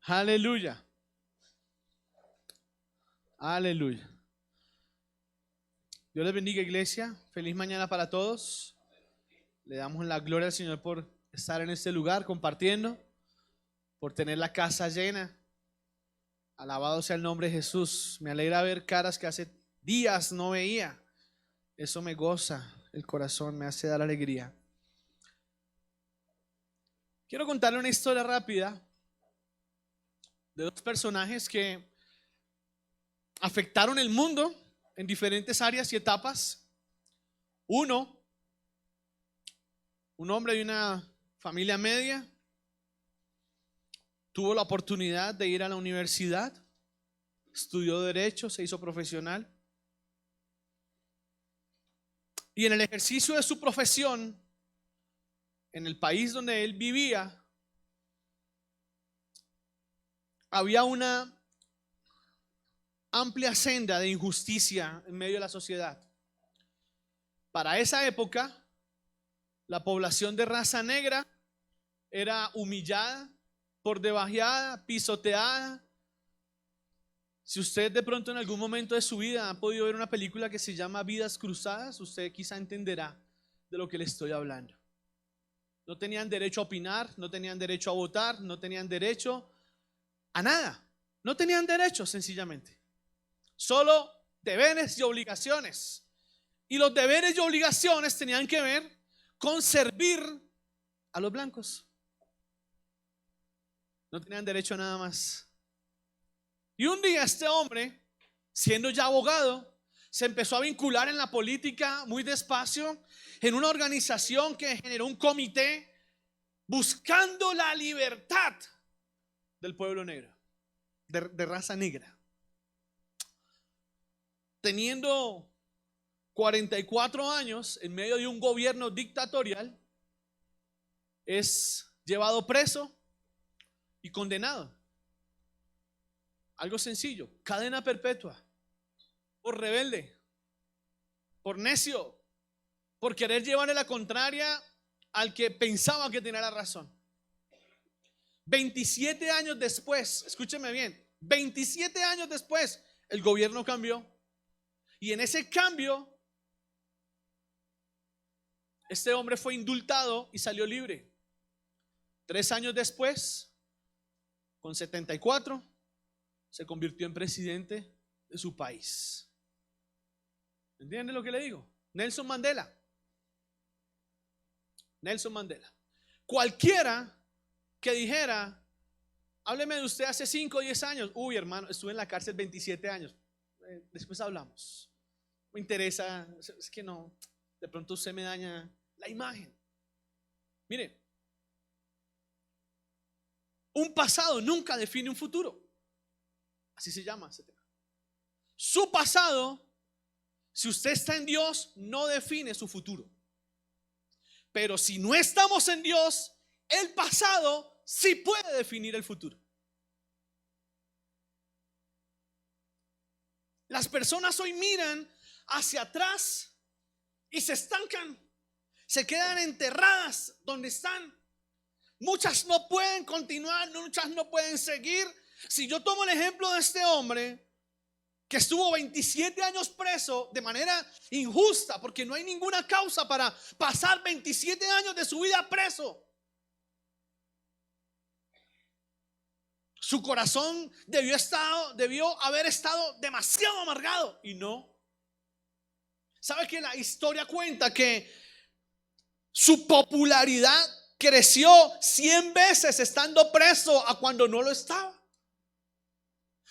Aleluya. Aleluya. Dios les bendiga, iglesia. Feliz mañana para todos. Le damos la gloria al Señor por estar en este lugar compartiendo, por tener la casa llena. Alabado sea el nombre de Jesús. Me alegra ver caras que hace días no veía. Eso me goza el corazón, me hace dar alegría. Quiero contarle una historia rápida de dos personajes que afectaron el mundo en diferentes áreas y etapas. Uno, un hombre de una familia media, tuvo la oportunidad de ir a la universidad, estudió derecho, se hizo profesional, y en el ejercicio de su profesión, en el país donde él vivía, había una amplia senda de injusticia en medio de la sociedad. Para esa época, la población de raza negra era humillada, por debajeada, pisoteada. Si usted de pronto en algún momento de su vida ha podido ver una película que se llama Vidas Cruzadas, usted quizá entenderá de lo que le estoy hablando. No tenían derecho a opinar, no tenían derecho a votar, no tenían derecho a nada. No tenían derecho, sencillamente. Solo deberes y obligaciones. Y los deberes y obligaciones tenían que ver con servir a los blancos. No tenían derecho a nada más. Y un día este hombre, siendo ya abogado, se empezó a vincular en la política muy despacio, en una organización que generó un comité buscando la libertad del pueblo negro, de raza negra. Teniendo 44 años en medio de un gobierno dictatorial, es llevado preso y condenado. Algo sencillo, cadena perpetua, por rebelde, por necio, por querer llevarle la contraria al que pensaba que tenía la razón. 27 años después, escúcheme bien, 27 años después, el gobierno cambió. Y en ese cambio, este hombre fue indultado y salió libre. 3 años después, con 74, se convirtió en presidente de su país. ¿Entiende lo que le digo? Nelson Mandela. Nelson Mandela. Cualquiera que dijera, hábleme de usted hace 5 o 10 años. Uy, hermano, estuve en la cárcel 27 años. Después hablamos. Me interesa, es que no, de pronto usted me daña la imagen. Mire, un pasado nunca define un futuro. Así se llama ese tema. Su pasado, si usted está en Dios, no define su futuro. Pero si no estamos en Dios, el pasado sí puede definir el futuro. Las personas hoy miran hacia atrás y se estancan, se quedan enterradas donde están. Muchas no pueden continuar, muchas no pueden seguir. Si yo tomo el ejemplo de este hombre que estuvo 27 años preso de manera injusta, porque no hay ninguna causa para pasar 27 años de su vida preso. Su corazón debió haber estado demasiado amargado, y no. ¿Sabe que la historia cuenta que su popularidad creció 100 veces estando preso a cuando no lo estaba?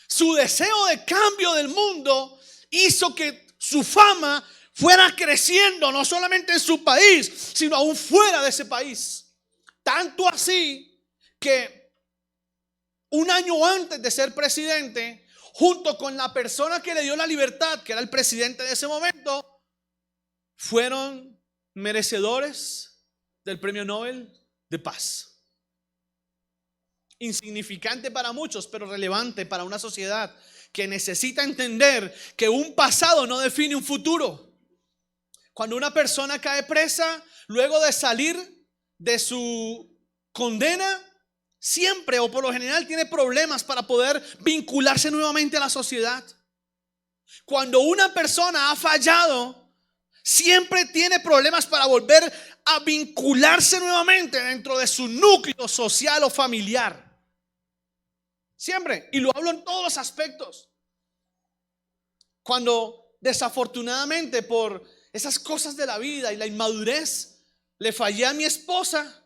Su deseo de cambio del mundo hizo que su fama fuera creciendo, no solamente en su país, sino aún fuera de ese país. Tanto así que un año antes de ser presidente, junto con la persona que le dio la libertad, que era el presidente de ese momento, fueron merecedores del Premio Nobel de Paz. Insignificante para muchos, pero relevante para una sociedad que necesita entender que un pasado no define un futuro. Cuando una persona cae presa, luego de salir de su condena, siempre o por lo general tiene problemas para poder vincularse nuevamente a la sociedad. Cuando una persona ha fallado, siempre tiene problemas para volver a vincularse nuevamente dentro de su núcleo social o familiar. Siempre. Y lo hablo en todos los aspectos. Cuando desafortunadamente por esas cosas de la vida y la inmadurez le fallé a mi esposa,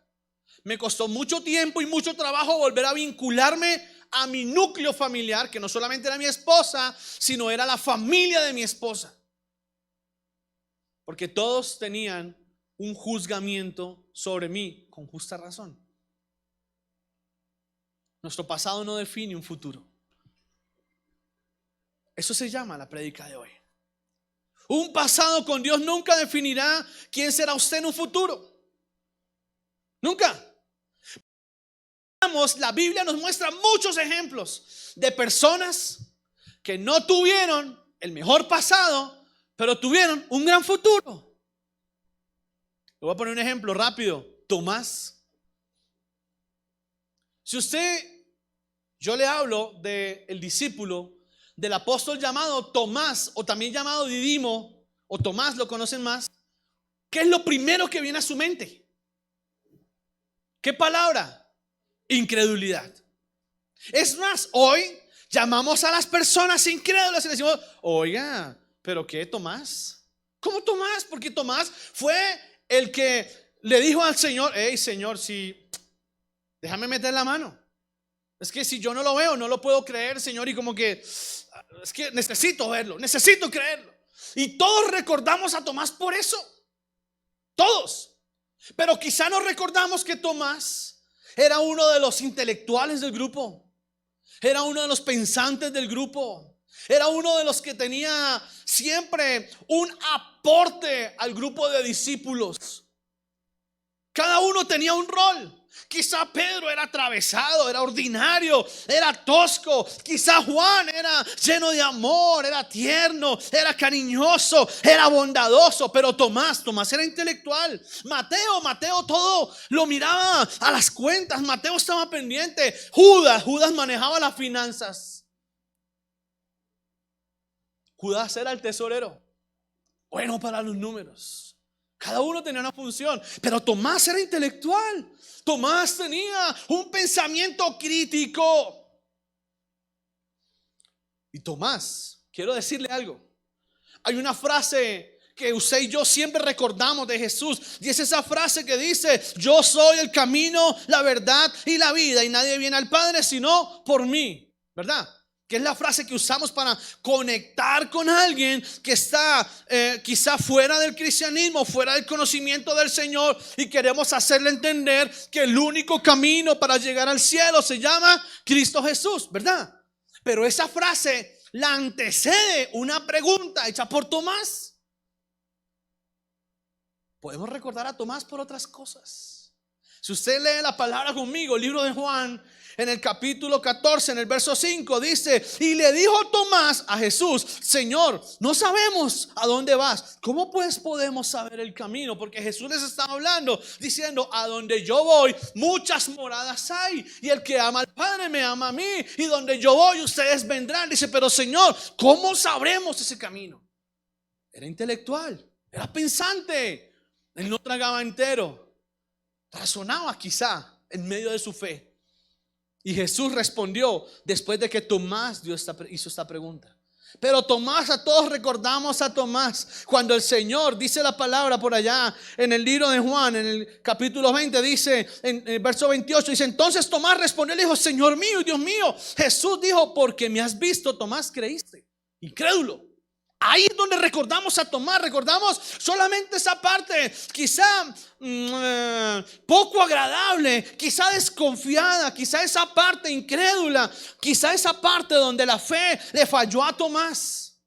me costó mucho tiempo y mucho trabajo volver a vincularme a mi núcleo familiar, que no solamente era mi esposa, sino era la familia de mi esposa. Porque todos tenían un juzgamiento sobre mí con justa razón. Nuestro pasado no define un futuro. Eso se llama la prédica de hoy. Un pasado con Dios nunca definirá quién será usted en un futuro. Nunca. La Biblia nos muestra muchos ejemplos de personas que no tuvieron el mejor pasado, pero tuvieron un gran futuro. Le voy a poner un ejemplo rápido. Tomás. Si yo le hablo del discípulo, del apóstol llamado Tomás, o también llamado Didimo, o Tomás, lo conocen más, ¿qué es lo primero que viene a su mente? ¿Qué palabra? Incredulidad. Es más, hoy llamamos a las personas incrédulas y les decimos: oiga, ¿pero qué, Tomás? ¿Cómo Tomás? Porque Tomás fue el que le dijo al Señor: hey, Señor, déjame meter la mano. Es que si yo no lo veo, no lo puedo creer, Señor. Y como que es que necesito verlo, necesito creerlo. Y todos recordamos a Tomás por eso. Todos. Pero quizá no recordamos que Tomás era uno de los intelectuales del grupo. Era uno de los pensantes del grupo. Era uno de los que tenía siempre un aporte al grupo de discípulos. Cada uno tenía un rol. Quizá Pedro era atravesado, era ordinario, era tosco. Quizá Juan era lleno de amor, era tierno, era cariñoso, era bondadoso. Pero Tomás era intelectual. Mateo todo lo miraba a las cuentas. Mateo estaba pendiente. Judas manejaba las finanzas. Judas era el tesorero, bueno para los números. Cada uno tenía una función, pero Tomás era intelectual. Tomás tenía un pensamiento crítico. Y Tomás, quiero decirle algo. Hay una frase que usted y yo siempre recordamos de Jesús, y es esa frase que dice: yo soy el camino, la verdad y la vida, y nadie viene al Padre sino por mí, ¿verdad? Que es la frase que usamos para conectar con alguien que está quizá fuera del cristianismo, fuera del conocimiento del Señor, y queremos hacerle entender que el único camino para llegar al cielo se llama Cristo Jesús, ¿verdad? Pero esa frase la antecede una pregunta hecha por Tomás. Podemos recordar a Tomás por otras cosas. Si usted lee la palabra conmigo, el libro de Juan, en el capítulo 14, en el verso 5, dice: y le dijo Tomás a Jesús: Señor, no sabemos a dónde vas. ¿Cómo pues podemos saber el camino? Porque Jesús les estaba hablando, diciendo: a donde yo voy, muchas moradas hay, y el que ama al Padre me ama a mí, y donde yo voy, ustedes vendrán. Dice: pero Señor, ¿cómo sabremos ese camino? Era intelectual, era pensante. Él no tragaba entero, razonaba quizá en medio de su fe. Y Jesús respondió después de que Tomás hizo esta pregunta. Pero Tomás, a todos recordamos a Tomás cuando el Señor, dice la palabra por allá en el libro de Juan, en el capítulo 20, dice en el verso 28, dice: entonces Tomás respondió y le dijo: Señor mío y Dios mío. Jesús dijo: porque me has visto, Tomás, creíste. Incrédulo. Ahí es donde recordamos a Tomás. Recordamos solamente esa parte quizá poco agradable, quizá desconfiada, quizá esa parte incrédula, quizá esa parte donde la fe le falló a Tomás.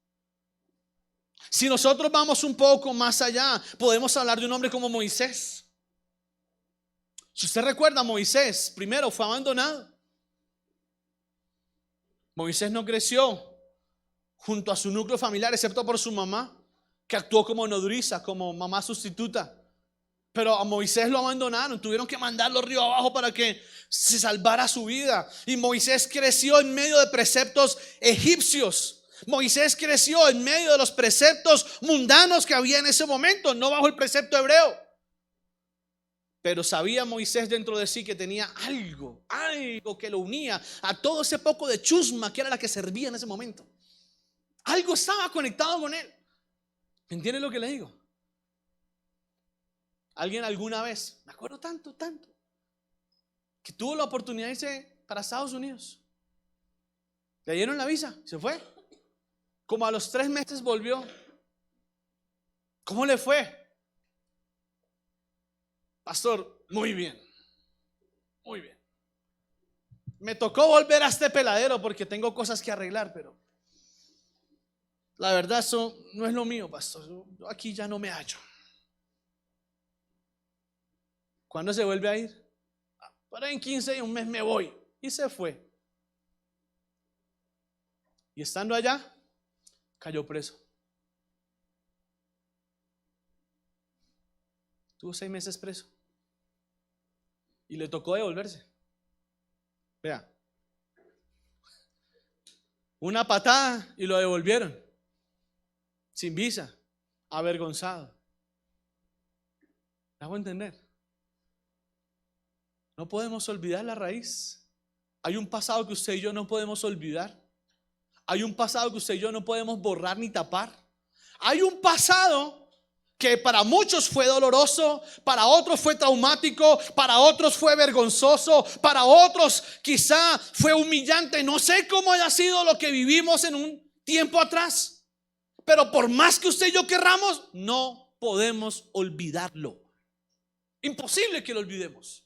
Si nosotros vamos un poco más allá, podemos hablar de un hombre como Moisés. Si usted recuerda, Moisés primero fue abandonado. Moisés no creció junto a su núcleo familiar, excepto por su mamá, que actuó como nodriza, como mamá sustituta. Pero a Moisés lo abandonaron, tuvieron que mandarlo río abajo para que se salvara su vida. Y Moisés creció en medio de preceptos egipcios. Moisés creció en medio de los preceptos mundanos que había en ese momento, no bajo el precepto hebreo. Pero sabía Moisés dentro de sí que tenía algo que lo unía a todo ese poco de chusma que era la que servía en ese momento. Algo estaba conectado con él. ¿Entiende lo que le digo? Alguien alguna vez, me acuerdo tanto, que tuvo la oportunidad de irse para Estados Unidos. Le dieron la visa, se fue. Como a los 3 meses volvió. ¿Cómo le fue? Pastor, muy bien. Muy bien. Me tocó volver a este peladero porque tengo cosas que arreglar, pero la verdad eso no es lo mío, pastor. Yo aquí ya no me hallo. ¿Cuándo se vuelve a ir? Para en 15 y un mes me voy. Y se fue. Y estando allá, cayó preso. Tuvo 6 meses preso. Y le tocó devolverse. Vea. Una patada y lo devolvieron. Sin visa. Avergonzado. ¿Me hago entender? No podemos olvidar la raíz. Hay un pasado que usted y yo no podemos olvidar. Hay un pasado que usted y yo no podemos borrar ni tapar. Hay un pasado que para muchos fue doloroso, para otros fue traumático, para otros fue vergonzoso, para otros quizá fue humillante. No sé cómo haya sido lo que vivimos en un tiempo atrás, pero por más que usted y yo querramos, no podemos olvidarlo. Imposible que lo olvidemos.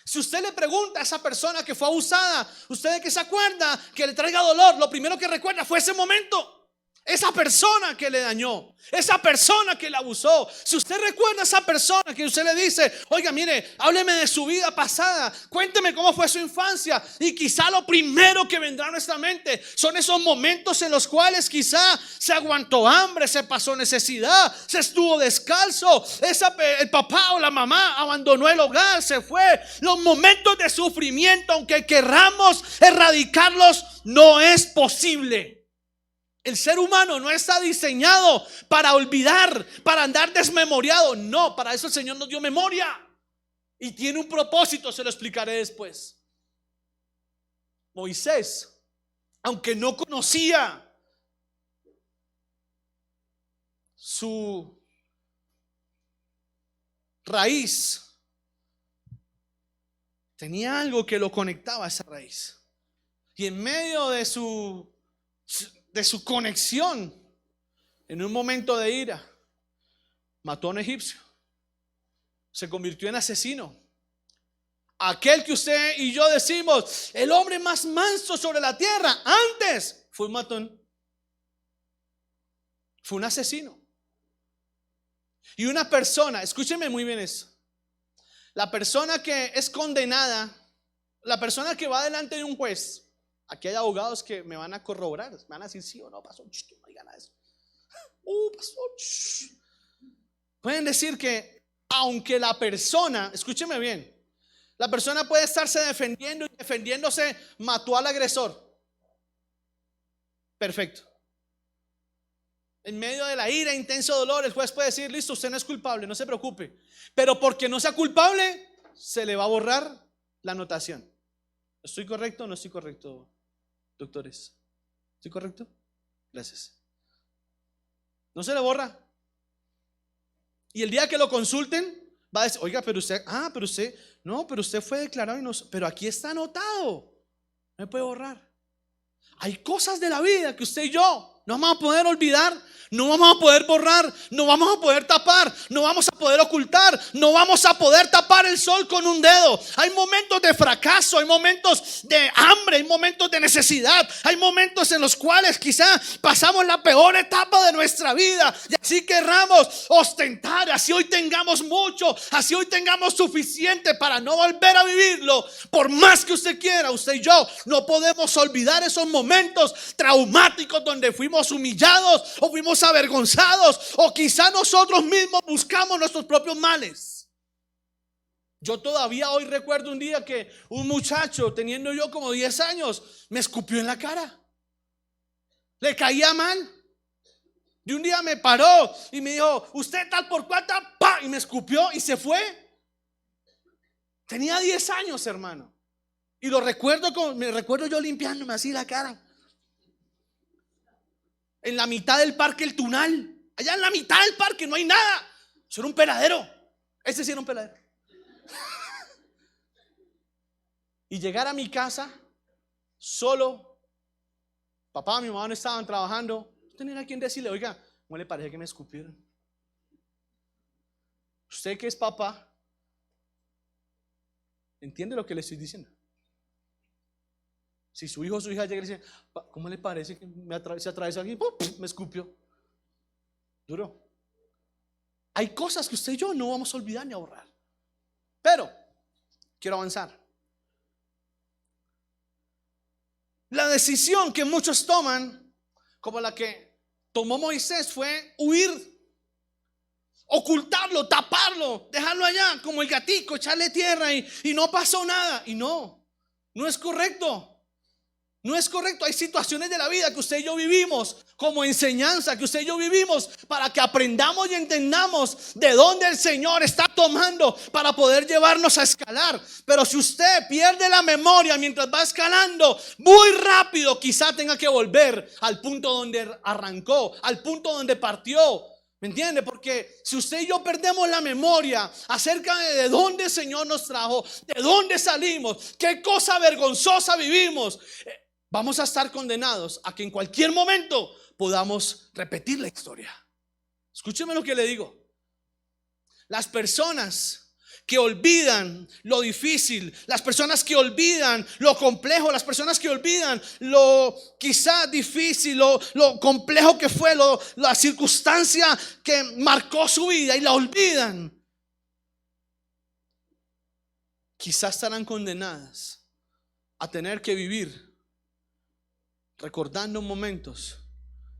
Si usted le pregunta a esa persona que fue abusada, ¿usted de qué se acuerda que le traiga dolor? Lo primero que recuerda fue ese momento. Esa persona que le dañó, esa persona que le abusó. Si usted recuerda a esa persona que usted le dice, oiga, mire, hábleme de su vida pasada, cuénteme cómo fue su infancia. Y quizá lo primero que vendrá a nuestra mente son esos momentos en los cuales quizá se aguantó hambre, se pasó necesidad, se estuvo descalzo, el papá o la mamá abandonó el hogar, se fue. Los momentos de sufrimiento, aunque querramos erradicarlos, no es posible. El ser humano no está diseñado para olvidar, para andar desmemoriado. No, para eso el Señor nos dio memoria. Y tiene un propósito, se lo explicaré después. Moisés, aunque no conocía su raíz, tenía algo que lo conectaba a esa raíz. Y en medio de su conexión, en un momento de ira, mató a un egipcio. Se convirtió en asesino. Aquel que usted y yo decimos, el hombre más manso sobre la tierra, antes fue un matón. Fue un asesino. Y una persona, escúcheme muy bien eso. La persona que es condenada, la persona que va delante de un juez. Aquí hay abogados que me van a corroborar, me van a decir sí o no, pasó, no digan nada de eso. Pasó. Pueden decir que aunque la persona, escúcheme bien, la persona puede estarse defendiendo y defendiéndose, mató al agresor. Perfecto. En medio de la ira, intenso dolor, el juez puede decir, listo, usted no es culpable, no se preocupe. Pero porque no sea culpable, se le va a borrar la anotación. ¿Estoy correcto o no estoy correcto, doctores? ¿Estoy correcto? Gracias. No se le borra. Y el día que lo consulten, va a decir, oiga, pero usted fue declarado inocente, pero aquí está anotado. No me puede borrar. Hay cosas de la vida que usted y yo no vamos a poder olvidar, no vamos a poder borrar, no vamos a poder tapar, no vamos a poder ocultar, no vamos a poder tapar el sol con un dedo. Hay momentos de fracaso, hay momentos de hambre, hay momentos de necesidad, hay momentos en los cuales quizá pasamos la peor etapa de nuestra vida y así querramos ostentar, así hoy tengamos mucho, así hoy tengamos suficiente para no volver a vivirlo. Por más que usted quiera, usted y yo no podemos olvidar esos momentos traumáticos donde fuimos humillados o fuimos avergonzados, o quizá nosotros mismos buscamos nuestros propios males. Yo todavía hoy recuerdo un día que un muchacho, teniendo yo como 10 años, me escupió en la cara. Le caía mal. Y un día me paró y me dijo, usted tal por cual, tal, ¡pa! Y me escupió y se fue. Tenía 10 años, hermano. Y lo recuerdo me recuerdo yo limpiándome así la cara. En la mitad del parque El Tunal. Allá en la mitad del parque no hay nada. Eso era un peladero. Ese sí era un peladero. Y llegar a mi casa solo. Papá y mi mamá no estaban trabajando. No tenía a quien decirle, oiga, ¿cómo le parece que me escupieron? Usted que es papá, ¿entiende lo que le estoy diciendo? Si su hijo o su hija llega y dice, ¿cómo le parece que se atravesó aquí? ¡Pum! Me escupió. Duro. Hay cosas que usted y yo no vamos a olvidar ni a borrar. Pero quiero avanzar. La decisión que muchos toman, como la que tomó Moisés, fue huir, ocultarlo, taparlo, dejarlo allá como el gatico, echarle tierra y no pasó nada. Y no es correcto. No es correcto. Hay situaciones de la vida que usted y yo vivimos como enseñanza, que usted y yo vivimos para que aprendamos y entendamos de dónde el Señor está tomando para poder llevarnos a escalar. Pero si usted pierde la memoria mientras va escalando muy rápido, quizá tenga que volver al punto donde arrancó, al punto donde partió. ¿Me entiende? Porque si usted y yo perdemos la memoria acerca de dónde el Señor nos trajo, de dónde salimos, qué cosa vergonzosa vivimos, vamos a estar condenados a que en cualquier momento podamos repetir la historia. Escúcheme lo que le digo. Las personas que olvidan lo difícil, las personas que olvidan lo complejo, las personas que olvidan lo quizá difícil, lo complejo que fue, la circunstancia que marcó su vida y la olvidan, quizá estarán condenadas a tener que vivir recordando momentos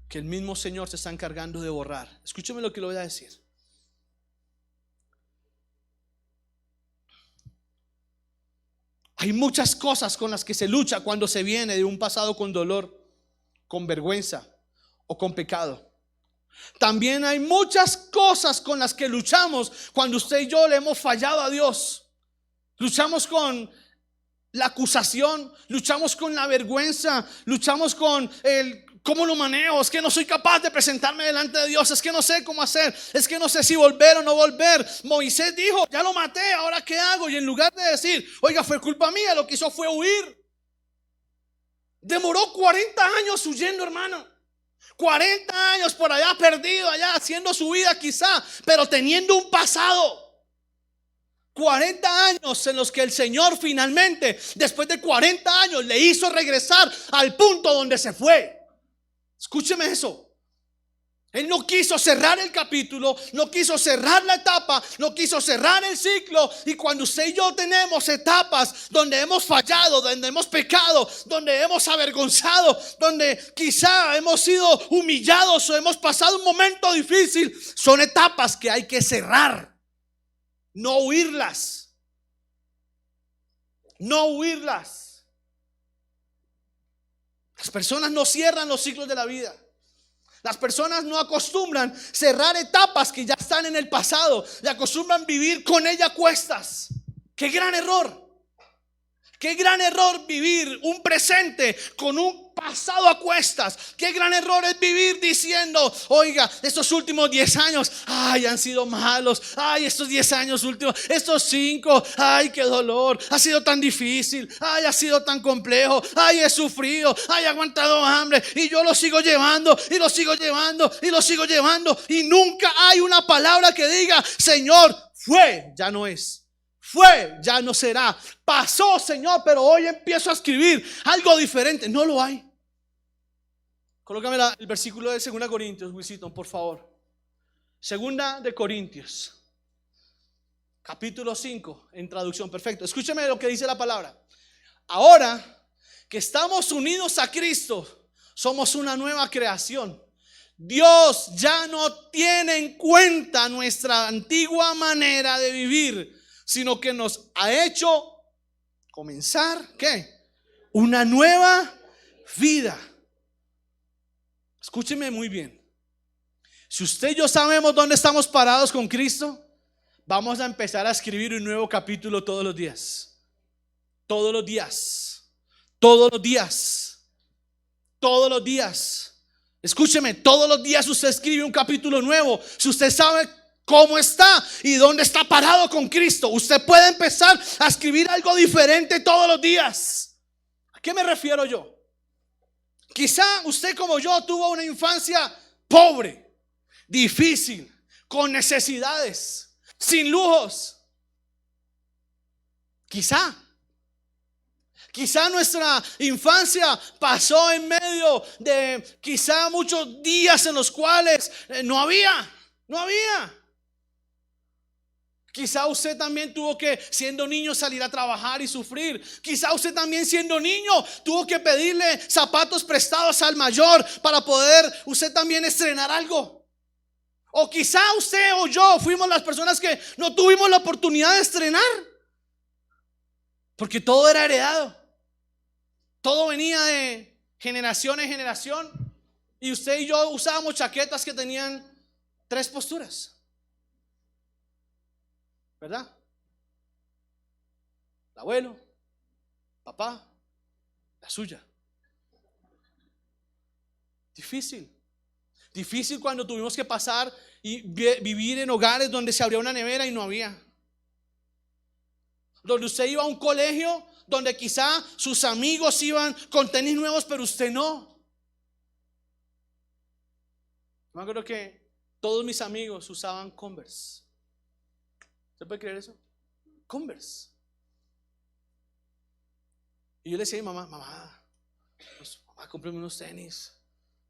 que el mismo Señor se está encargando de borrar. Escúcheme lo que le voy a decir. Hay muchas cosas con las que se lucha cuando se viene de un pasado con dolor, con vergüenza o con pecado. También hay muchas cosas con las que luchamos cuando usted y yo le hemos fallado a Dios. Luchamos con la acusación, luchamos con la vergüenza, luchamos con el cómo lo manejo, es que no soy capaz de presentarme delante de Dios, es que no sé cómo hacer, es que no sé si volver o no volver. Moisés dijo, ya lo maté, ahora qué hago, y en lugar de decir, oiga, fue culpa mía, lo que hizo fue huir. Demoró 40 años huyendo, hermano. 40 años por allá perdido, allá haciendo su vida quizá, pero teniendo un pasado. 40 años en los que el Señor finalmente, después de 40 años, le hizo regresar al punto donde se fue. Escúcheme eso. Él no quiso cerrar el capítulo, no quiso cerrar la etapa, no quiso cerrar el ciclo. Y cuando usted y yo tenemos etapas donde hemos fallado, donde hemos pecado, donde hemos avergonzado, donde quizá hemos sido humillados o hemos pasado un momento difícil, son etapas que hay que cerrar. No huirlas. No huirlas. Las personas no cierran los ciclos de la vida. Las personas no acostumbran cerrar etapas que ya están en el pasado. Le acostumbran vivir con ella a cuestas. ¡Qué gran error! ¡Qué gran error vivir un presente con un pasado a cuestas! ¡Qué gran error es vivir diciendo, oiga, estos últimos 10 años, ay, han sido malos! ¡Ay, estos 10 años últimos, estos 5, ay, qué dolor! Ha sido tan difícil, ay, ha sido tan complejo, ay, he sufrido, ay, he aguantado hambre y yo lo sigo llevando y lo sigo llevando y lo sigo llevando. Y nunca hay una palabra que diga, Señor, fue, ya no es. Fue, ya no será. Pasó, Señor, pero hoy empiezo a escribir algo diferente. No lo hay. Colócame el versículo de 2 Corintios, Wilson, por favor. 2 de Corintios, capítulo 5, en traducción. Perfecto. Escúcheme lo que dice la palabra. Ahora que estamos unidos a Cristo, somos una nueva creación. Dios ya no tiene en cuenta nuestra antigua manera de vivir. sino que nos ha hecho comenzar, ¿qué? Una nueva vida. Escúcheme muy bien. Si usted y yo sabemos dónde estamos parados con Cristo, vamos a empezar a escribir un nuevo capítulo todos los días. Todos los días. Todos los días. Todos los días. Escúcheme, todos los días usted escribe un capítulo nuevo. Si usted sabe cómo está y dónde está parado con Cristo, usted puede empezar a escribir algo diferente todos los días. ¿A qué me refiero yo? Quizá usted como yo tuvo una infancia pobre, difícil, con necesidades, sin lujos. Quizá nuestra infancia pasó en medio de quizá muchos días en los cuales no había. Quizá usted también tuvo que, siendo niño, salir a trabajar y sufrir. Quizá usted también, siendo niño, tuvo que pedirle zapatos prestados al mayor para poder usted también estrenar algo. O quizá usted o yo fuimos las personas que no tuvimos la oportunidad de estrenar, porque todo era heredado. Todo venía de generación en generación. Y usted y yo usábamos chaquetas que tenían 3 posturas, ¿verdad? El abuelo, papá, la suya. Difícil cuando tuvimos que pasar y vivir en hogares donde se abría una nevera y no había. Donde usted iba a un colegio donde quizá sus amigos iban con tenis nuevos, pero usted no. Me acuerdo que todos mis amigos usaban Converse. ¿Se puede creer eso? Converse. Y yo le decía a mi mamá, cómprame unos tenis,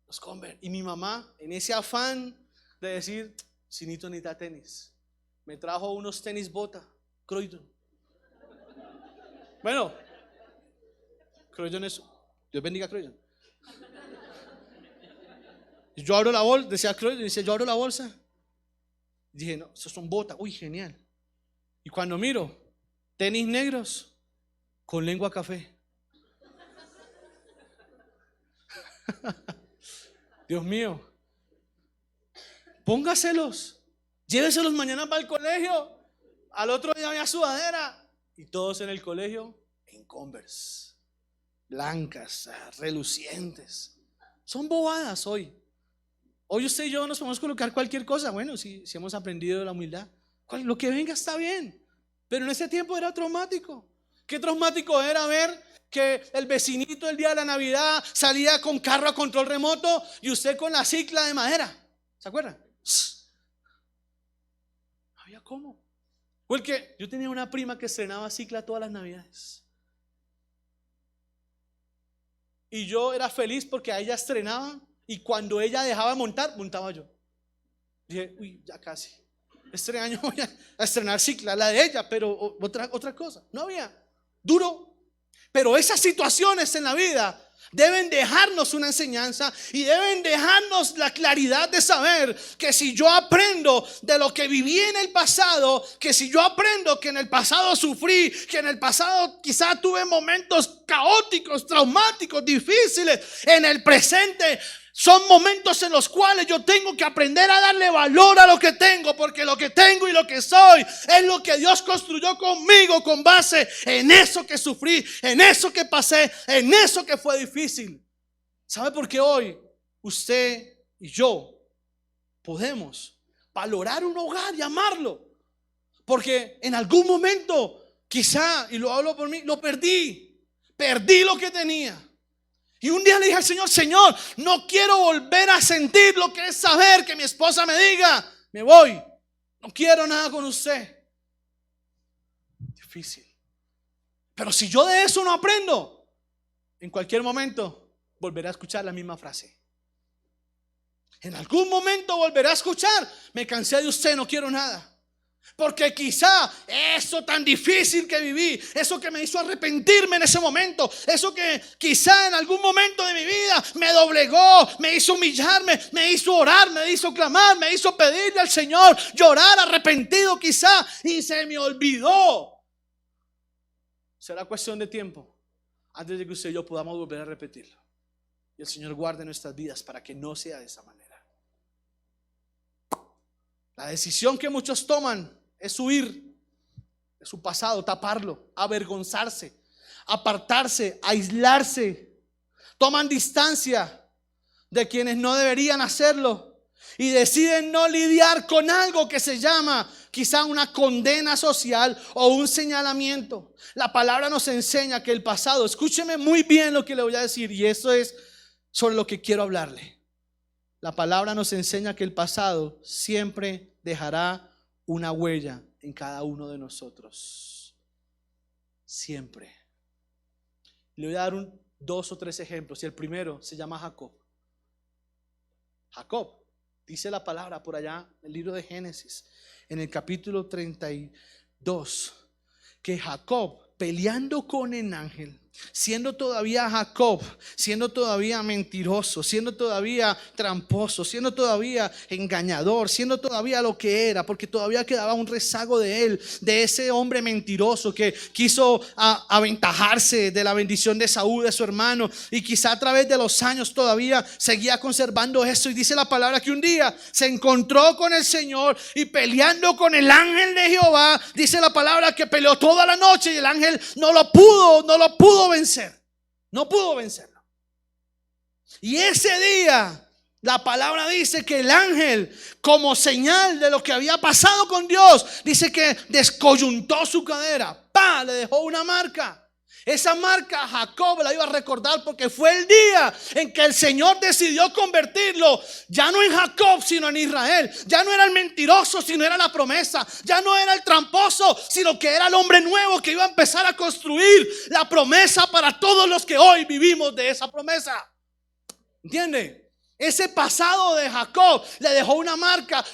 los Converse. Y mi mamá, en ese afán de decir, Sinito necesita tenis, me trajo unos tenis bota, Croydon. Bueno, Croydon es, Dios bendiga a Croydon. Yo abro la bolsa, decía Croydon, dice, yo abro la bolsa. Dije, no, esos son botas, uy, genial. Y cuando miro, tenis negros con lengua café. Dios mío, póngaselos, lléveselos mañana para el colegio. Al otro día había sudadera. Y todos en el colegio en Converse, blancas, relucientes. Son bobadas hoy. Hoy usted y yo nos podemos colocar cualquier cosa. Bueno, si hemos aprendido de la humildad, lo que venga está bien. Pero en ese tiempo era traumático. ¿Qué traumático era ver que el vecinito el día de la Navidad salía con carro a control remoto y usted con la cicla de madera? ¿Se acuerdan? No había cómo. Porque yo tenía una prima que estrenaba cicla todas las Navidades. Y yo era feliz porque a ella estrenaba y cuando ella dejaba de montar, montaba yo. Dije, uy, ya casi. Este año voy a estrenar cicla, la de ella, pero otra cosa. No había. Duro. Pero esas situaciones en la vida deben dejarnos una enseñanza y deben dejarnos la claridad de saber que si yo aprendo de lo que viví en el pasado, que si yo aprendo que en el pasado sufrí, que en el pasado quizá tuve momentos caóticos, traumáticos, difíciles, en el presente son momentos en los cuales yo tengo que aprender a darle valor a lo que tengo, porque lo que tengo y lo que soy es lo que Dios construyó conmigo con base en eso que sufrí, en eso que pasé, en eso que fue difícil. ¿Sabe por qué hoy usted y yo podemos valorar un hogar y amarlo? Porque en algún momento, quizá, y lo hablo por mí, lo perdí lo que tenía. Y un día le dije al Señor, Señor, no quiero volver a sentir lo que es saber que mi esposa me diga, me voy, no quiero nada con usted. Difícil. Pero si yo de eso no aprendo, en cualquier momento volveré a escuchar la misma frase. En algún momento volveré a escuchar, me cansé de usted, no quiero nada. Porque quizá eso tan difícil que viví, eso que me hizo arrepentirme en ese momento, eso que quizá en algún momento de mi vida me doblegó, me hizo humillarme, me hizo orar, me hizo clamar, me hizo pedirle al Señor, llorar arrepentido quizá, y se me olvidó. Será cuestión de tiempo antes de que usted y yo podamos volver a repetirlo. Y el Señor guarde nuestras vidas para que no sea de esa manera. La decisión que muchos toman es huir de su pasado, taparlo, avergonzarse, apartarse, aislarse. Toman distancia de quienes no deberían hacerlo y deciden no lidiar con algo que se llama quizá una condena social o un señalamiento. La palabra nos enseña que el pasado, escúcheme muy bien lo que le voy a decir, y esto es sobre lo que quiero hablarle. La palabra nos enseña que el pasado siempre dejará una huella en cada uno de nosotros. Siempre. Le voy a dar 2 o 3 ejemplos. Y el primero se llama Jacob. Jacob, dice la palabra por allá en el libro de Génesis, en el capítulo 32, que Jacob, peleando con el ángel, siendo todavía Jacob, siendo todavía mentiroso, siendo todavía tramposo, siendo todavía engañador, siendo todavía lo que era, porque todavía quedaba un rezago de él, de ese hombre mentiroso que quiso aventajarse de la bendición de Saúl, de su hermano, y quizá a través de los años todavía seguía conservando eso. Y dice la palabra que un día se encontró con el Señor y peleando con el ángel de Jehová, dice la palabra que peleó toda la noche y el ángel no lo pudo vencer, no pudo vencerlo. Y ese día la palabra dice que el ángel, como señal de lo que había pasado con Dios, dice que descoyuntó su cadera, le dejó una marca. Esa marca Jacob la iba a recordar porque fue el día en que el Señor decidió convertirlo ya no en Jacob sino en Israel. Ya no era el mentiroso sino era la promesa. Ya no era el tramposo sino que era el hombre nuevo que iba a empezar a construir la promesa para todos los que hoy vivimos de esa promesa. ¿Entiende? Ese pasado de Jacob le dejó una marca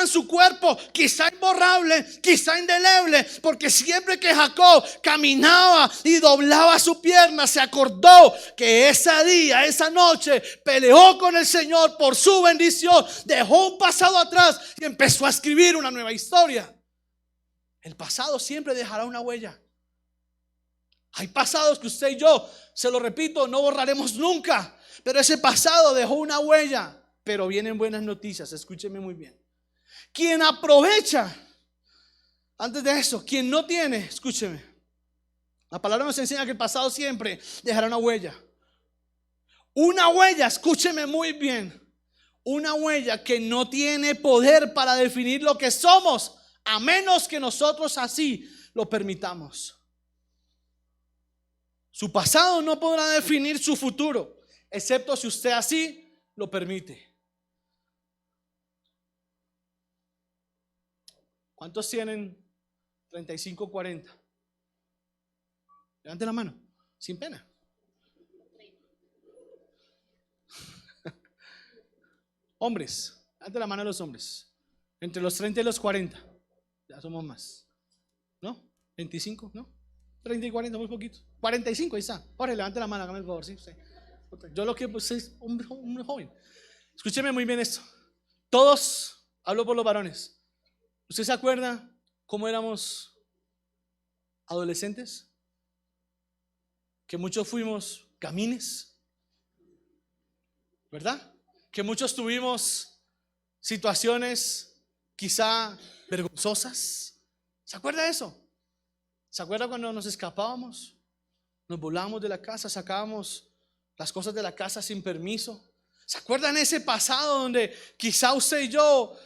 en su cuerpo, quizá imborrable, quizá indeleble, porque siempre que Jacob caminaba y doblaba su pierna, se acordó que ese día, esa noche, peleó con el Señor por su bendición, dejó un pasado atrás y empezó a escribir una nueva historia. El pasado siempre dejará una huella. Hay pasados que usted y yo, se lo repito, no borraremos nunca. Pero ese pasado dejó una huella. Pero vienen buenas noticias, escúcheme muy bien. Quien aprovecha, antes de eso, quien no tiene, escúcheme. La palabra nos enseña que el pasado siempre dejará una huella. Una huella, escúcheme muy bien. Una huella que no tiene poder para definir lo que somos, a menos que nosotros así lo permitamos. Su pasado no podrá definir su futuro, excepto si usted así lo permite. ¿Cuántos tienen 35, 40? Levanten la mano, sin pena. Hombres, levanten la mano a los hombres. Entre los 30 y los 40, ya somos más. ¿No? 25, ¿no? 30 y 40, muy poquito. 45, ahí está. Ahora levante la mano, hágame el favor, ¿sí? Sí. Yo lo que pues, es un joven. Escúcheme muy bien esto. Todos, hablo por los varones. ¿Usted se acuerda cómo éramos adolescentes? Que muchos fuimos gamines, ¿verdad? Que muchos tuvimos situaciones quizá vergonzosas. ¿Se acuerda de eso? ¿Se acuerda cuando nos escapábamos? Nos volábamos de la casa, sacábamos las cosas de la casa sin permiso. ¿Se acuerdan ese pasado donde quizá usted y yo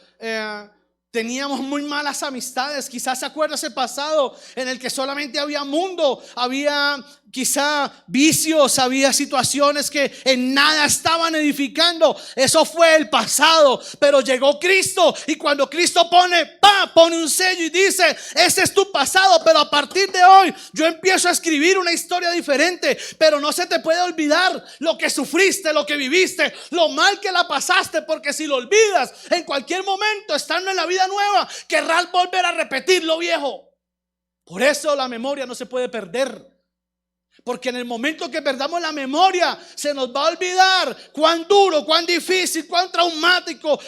teníamos muy malas amistades? Quizás se acuerda ese pasado en el que solamente había mundo, había quizá vicios, había situaciones que en nada estaban edificando. Eso fue el pasado, pero llegó Cristo, y cuando Cristo pone un sello y dice: ese es tu pasado, pero a partir de hoy yo empiezo a escribir una historia diferente. Pero no se te puede olvidar lo que sufriste, lo que viviste, lo mal que la pasaste, porque si lo olvidas, en cualquier momento, estando en la vida nueva, querrás volver a repetir lo viejo. Por eso la memoria no se puede perder, porque en el momento que perdamos la memoria, se nos va a olvidar cuán duro, cuán difícil, cuán traumático,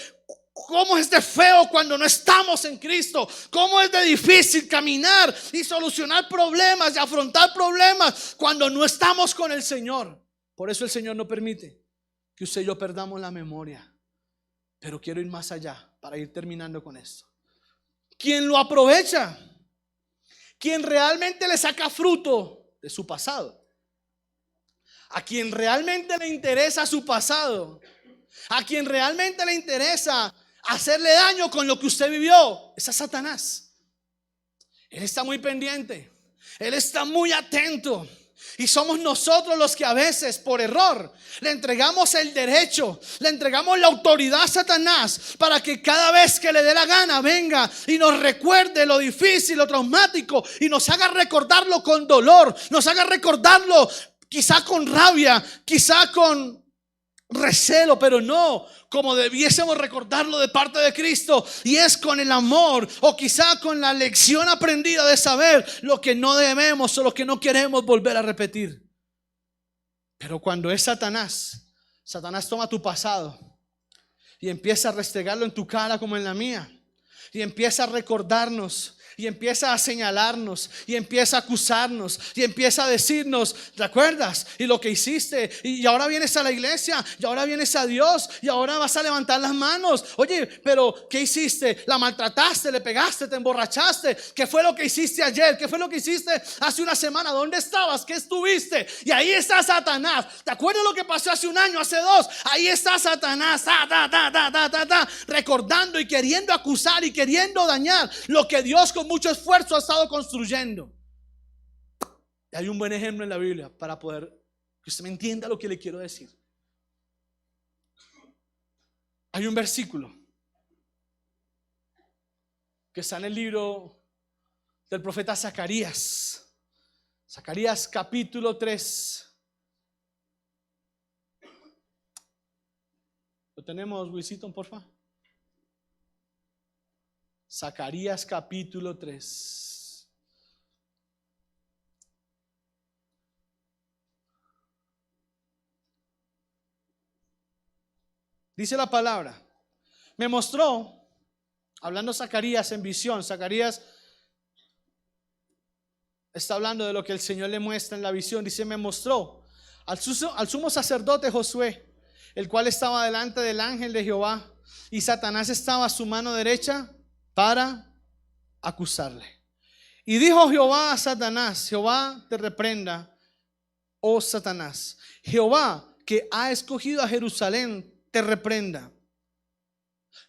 cómo es de feo cuando no estamos en Cristo, cómo es de difícil caminar y solucionar problemas y afrontar problemas cuando no estamos con el Señor. Por eso el Señor no permite que usted y yo perdamos la memoria. Pero quiero ir más allá para ir terminando con esto. ¿Quién lo aprovecha? ¿Quién realmente le saca fruto de su pasado? A quien realmente le interesa su pasado, a quien realmente le interesa hacerle daño con lo que usted vivió, es a Satanás. Él está muy pendiente, él está muy atento. Y somos nosotros los que a veces, por error, le entregamos el derecho, le entregamos la autoridad a Satanás, para que cada vez que le dé la gana venga y nos recuerde lo difícil, lo traumático, y nos haga recordarlo con dolor, nos haga recordarlo quizá con rabia, quizá con recelo, pero no como debiésemos recordarlo de parte de Cristo, y es con el amor, o quizá con la lección aprendida de saber lo que no debemos o lo que no queremos volver a repetir. Pero cuando es Satanás toma tu pasado y empieza a restregarlo en tu cara como en la mía, y empieza a recordarnos, y empieza a señalarnos, y empieza a acusarnos, y empieza a decirnos: ¿te acuerdas? Y lo que hiciste, y ahora vienes a la iglesia, y ahora vienes a Dios, y ahora vas a levantar las manos. Oye, pero ¿qué hiciste? La maltrataste, le pegaste, te emborrachaste. ¿Qué fue lo que hiciste ayer? ¿Qué fue lo que hiciste hace una semana? ¿Dónde estabas? ¿Qué estuviste? Y ahí está Satanás. ¿Te acuerdas lo que pasó hace un año, hace dos? Ahí está Satanás, recordando y queriendo acusar y queriendo dañar lo que Dios con mucho esfuerzo ha estado construyendo. Y hay un buen ejemplo en la Biblia para poder que usted me entienda lo que le quiero decir. Hay un versículo que está en el libro del profeta Zacarías. Zacarías capítulo 3. ¿Lo tenemos, Wilson, por favor? Zacarías capítulo 3. Dice la palabra: me mostró, hablando Zacarías en visión. Zacarías está hablando de lo que el Señor le muestra en la visión. Dice: me mostró al sumo sacerdote Josué, el cual estaba delante del ángel de Jehová, y Satanás estaba a su mano derecha para acusarle. Y dijo Jehová a Satanás: Jehová te reprenda, oh Satanás. Jehová, que ha escogido a Jerusalén, te reprenda.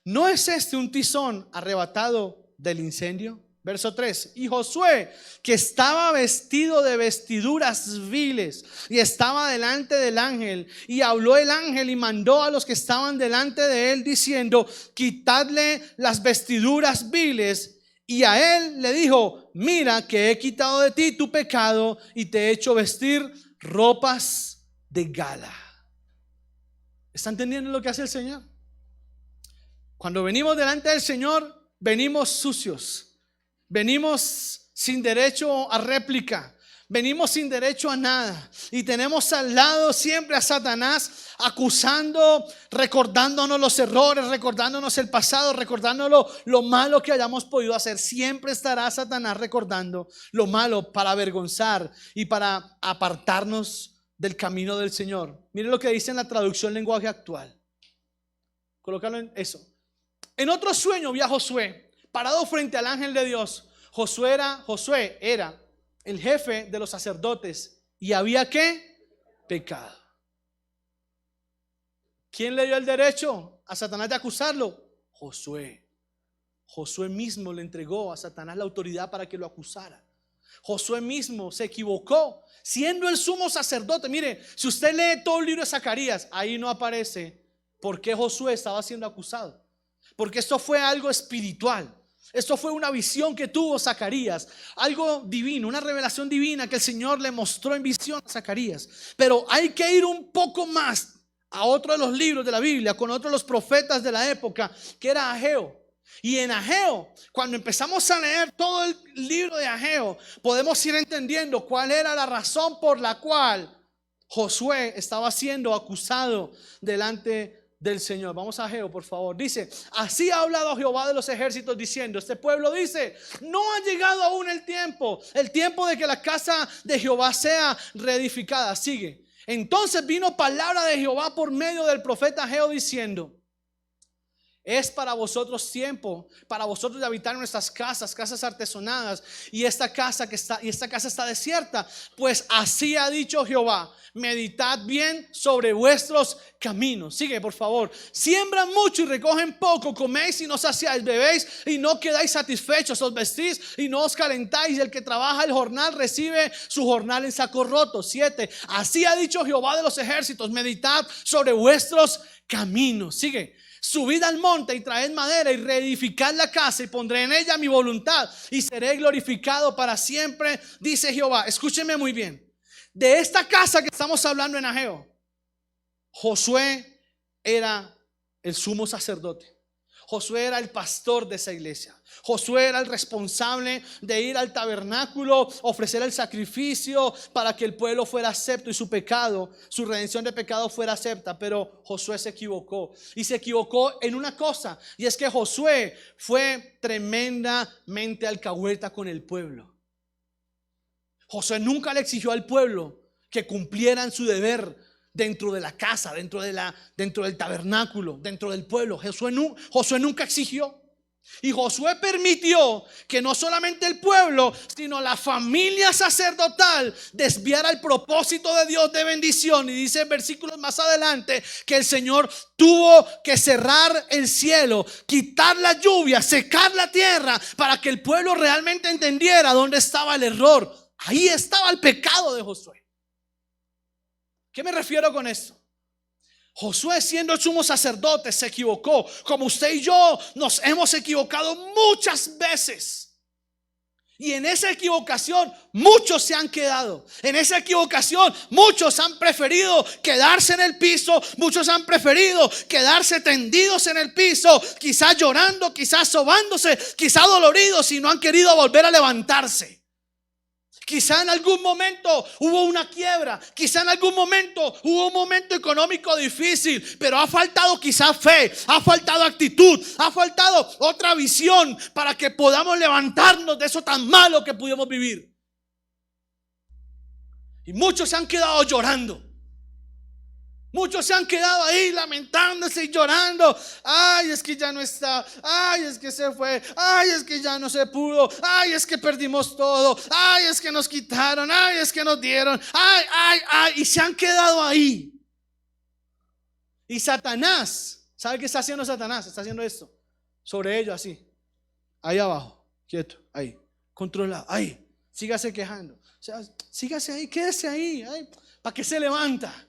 ¿No es este un tizón arrebatado del incendio? Verso 3. Y Josué, que estaba vestido de vestiduras viles, y estaba delante del ángel, y habló el ángel y mandó a los que estaban delante de él, diciendo: quitadle las vestiduras viles. Y a él le dijo: mira que he quitado de ti tu pecado, y te he hecho vestir ropas de gala. ¿Está entendiendo lo que hace el Señor? Cuando venimos delante del Señor, venimos sucios. Venimos sin derecho a réplica, venimos sin derecho a nada, y tenemos al lado siempre a Satanás acusando, recordándonos los errores, recordándonos el pasado, recordándonos lo malo que hayamos podido hacer. Siempre estará Satanás recordando lo malo para avergonzar y para apartarnos del camino del Señor. Miren lo que dice en la traducción lenguaje actual. Colócalo en eso. En otro sueño vi a Josué parado frente al ángel de Dios. Josué era el jefe de los sacerdotes, y había ¿qué? Pecado. ¿Quién le dio el derecho a Satanás de acusarlo? Josué. Josué mismo le entregó a Satanás la autoridad para que lo acusara. Josué mismo se equivocó, siendo el sumo sacerdote. Mire, si usted lee todo el libro de Zacarías, ahí no aparece por qué Josué estaba siendo acusado. Porque esto fue algo espiritual. Esto fue una visión que tuvo Zacarías, algo divino, una revelación divina que el Señor le mostró en visión a Zacarías. Pero hay que ir un poco más a otro de los libros de la Biblia, con otro de los profetas de la época, que era Ageo. Y en Ageo, cuando empezamos a leer todo el libro de Ageo, podemos ir entendiendo cuál era la razón por la cual Josué estaba siendo acusado delante del Señor. Vamos a Ageo, por favor. Dice: así ha hablado Jehová de los ejércitos diciendo. Este pueblo dice: no ha llegado aún el tiempo de que la casa de Jehová sea reedificada. Sigue: entonces vino palabra de Jehová por medio del profeta Ageo diciendo: es para vosotros tiempo, para vosotros de habitar en nuestras casas artesonadas, y esta casa está desierta. Pues así ha dicho Jehová: meditad bien sobre vuestros caminos. Sigue, por favor. Siembran mucho y recogen poco, coméis y no saciáis, bebéis y no quedáis satisfechos, os vestís y no os calentáis, y el que trabaja el jornal recibe su jornal en saco roto. 7. Así ha dicho Jehová de los ejércitos: meditad sobre vuestros caminos. Sigue: subid al monte y traed madera y reedificad la casa, y pondré en ella mi voluntad y seré glorificado para siempre, dice Jehová. Escúcheme muy bien. De esta casa que estamos hablando en Ageo, Josué era el sumo sacerdote. Josué era el pastor de esa iglesia. Josué era el responsable de ir al tabernáculo, ofrecer el sacrificio para que el pueblo fuera acepto y su pecado, su redención de pecado fuera acepta. Pero Josué se equivocó, y se equivocó en una cosa, y es que Josué fue tremendamente alcahueta con el pueblo. Josué nunca le exigió al pueblo que cumplieran su deber dentro de la casa, dentro del tabernáculo, dentro del pueblo. Josué nunca exigió. Y Josué permitió que no solamente el pueblo, sino la familia sacerdotal desviara el propósito de Dios de bendición. Y dice en versículos más adelante que el Señor tuvo que cerrar el cielo, quitar la lluvia, secar la tierra, para que el pueblo realmente entendiera dónde estaba el error. Ahí estaba el pecado de Josué. ¿Qué me refiero con esto? Josué, siendo el sumo sacerdote, se equivocó, como usted y yo nos hemos equivocado muchas veces. Y en esa equivocación muchos se han quedado. En esa equivocación muchos han preferido quedarse en el piso. Muchos han preferido quedarse tendidos en el piso, quizás llorando, quizás sobándose, quizás doloridos, y no han querido volver a levantarse. Quizá en algún momento hubo una quiebra, quizá en algún momento hubo un momento económico difícil, pero ha faltado quizá fe, ha faltado actitud, ha faltado otra visión para que podamos levantarnos de eso tan malo que pudimos vivir. Y muchos se han quedado llorando. Muchos se han quedado ahí lamentándose y llorando. Ay, es que ya no está. Ay, es que se fue. Ay, es que ya no se pudo. Ay, es que perdimos todo. Ay, es que nos quitaron. Ay, es que nos dieron. Ay. Y se han quedado ahí. Y Satanás, ¿sabe qué está haciendo Satanás? Está haciendo esto sobre ellos, así. Ahí abajo, quieto, ahí, controlado, ahí. Sígase quejando. O sea, sígase ahí, quédese ahí. ¿Para qué se levanta?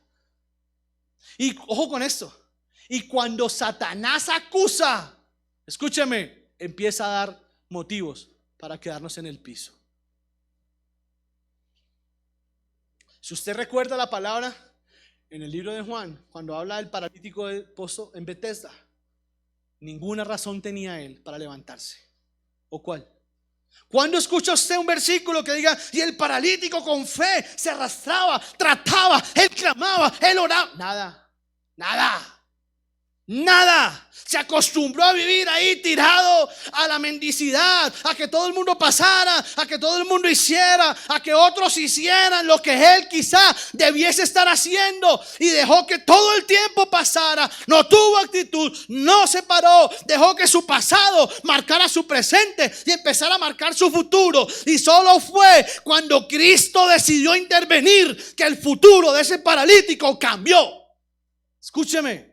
Y ojo con esto. Y cuando Satanás acusa, escúcheme, empieza a dar motivos para quedarnos en el piso. Si usted recuerda la palabra en el libro de Juan, cuando habla del paralítico del pozo en Betesda, ninguna razón tenía él para levantarse. ¿O cuál? ¿Cuándo escucha usted un versículo que diga: y el paralítico con fe se arrastraba, trataba, él clamaba, él oraba? Nada. Se acostumbró a vivir ahí tirado a la mendicidad, a que todo el mundo pasara, a que todo el mundo hiciera, a que otros hicieran lo que él quizá debiese estar haciendo, y dejó que todo el tiempo pasara. No tuvo actitud, no se paró, dejó que su pasado marcara su presente y empezara a marcar su futuro. Y solo fue cuando Cristo decidió intervenir que el futuro de ese paralítico cambió. Escúcheme.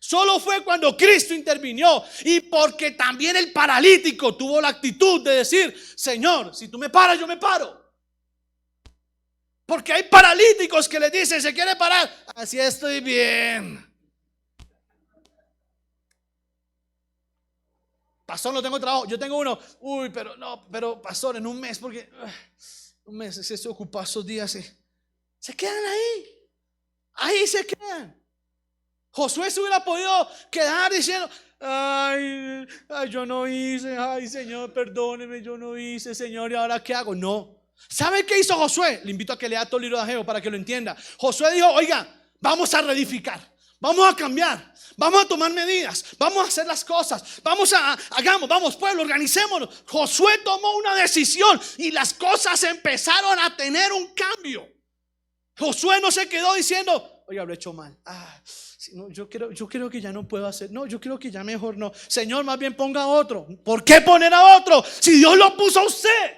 Solo fue cuando Cristo intervino y porque también el paralítico tuvo la actitud de decir: Señor, si tú me paras, yo me paro. Porque hay paralíticos que le dicen: ¿se quiere parar? Así estoy bien. Pastor, no tengo trabajo. Yo tengo uno. Uy, pero pastor, en un mes, porque un mes se ocupa esos días. Se quedan ahí. Ahí se quedan. Josué se hubiera podido quedar diciendo: ay, yo no hice, ay Señor, perdóneme, yo no hice, Señor, ¿y ahora qué hago? No. ¿Sabe qué hizo Josué? Le invito a que lea todo el libro de Ageo para que lo entienda. Josué dijo: oiga, vamos a reedificar, vamos a cambiar, vamos a tomar medidas, vamos a hacer las cosas, vamos pueblo, organicémonos. Josué tomó una decisión y las cosas empezaron a tener un cambio. Josué no se quedó diciendo: oiga, lo he hecho mal. No, yo creo que ya no puedo hacer. No, yo creo que ya mejor no. Señor, más bien ponga a otro. ¿Por qué poner a otro si Dios lo puso a usted?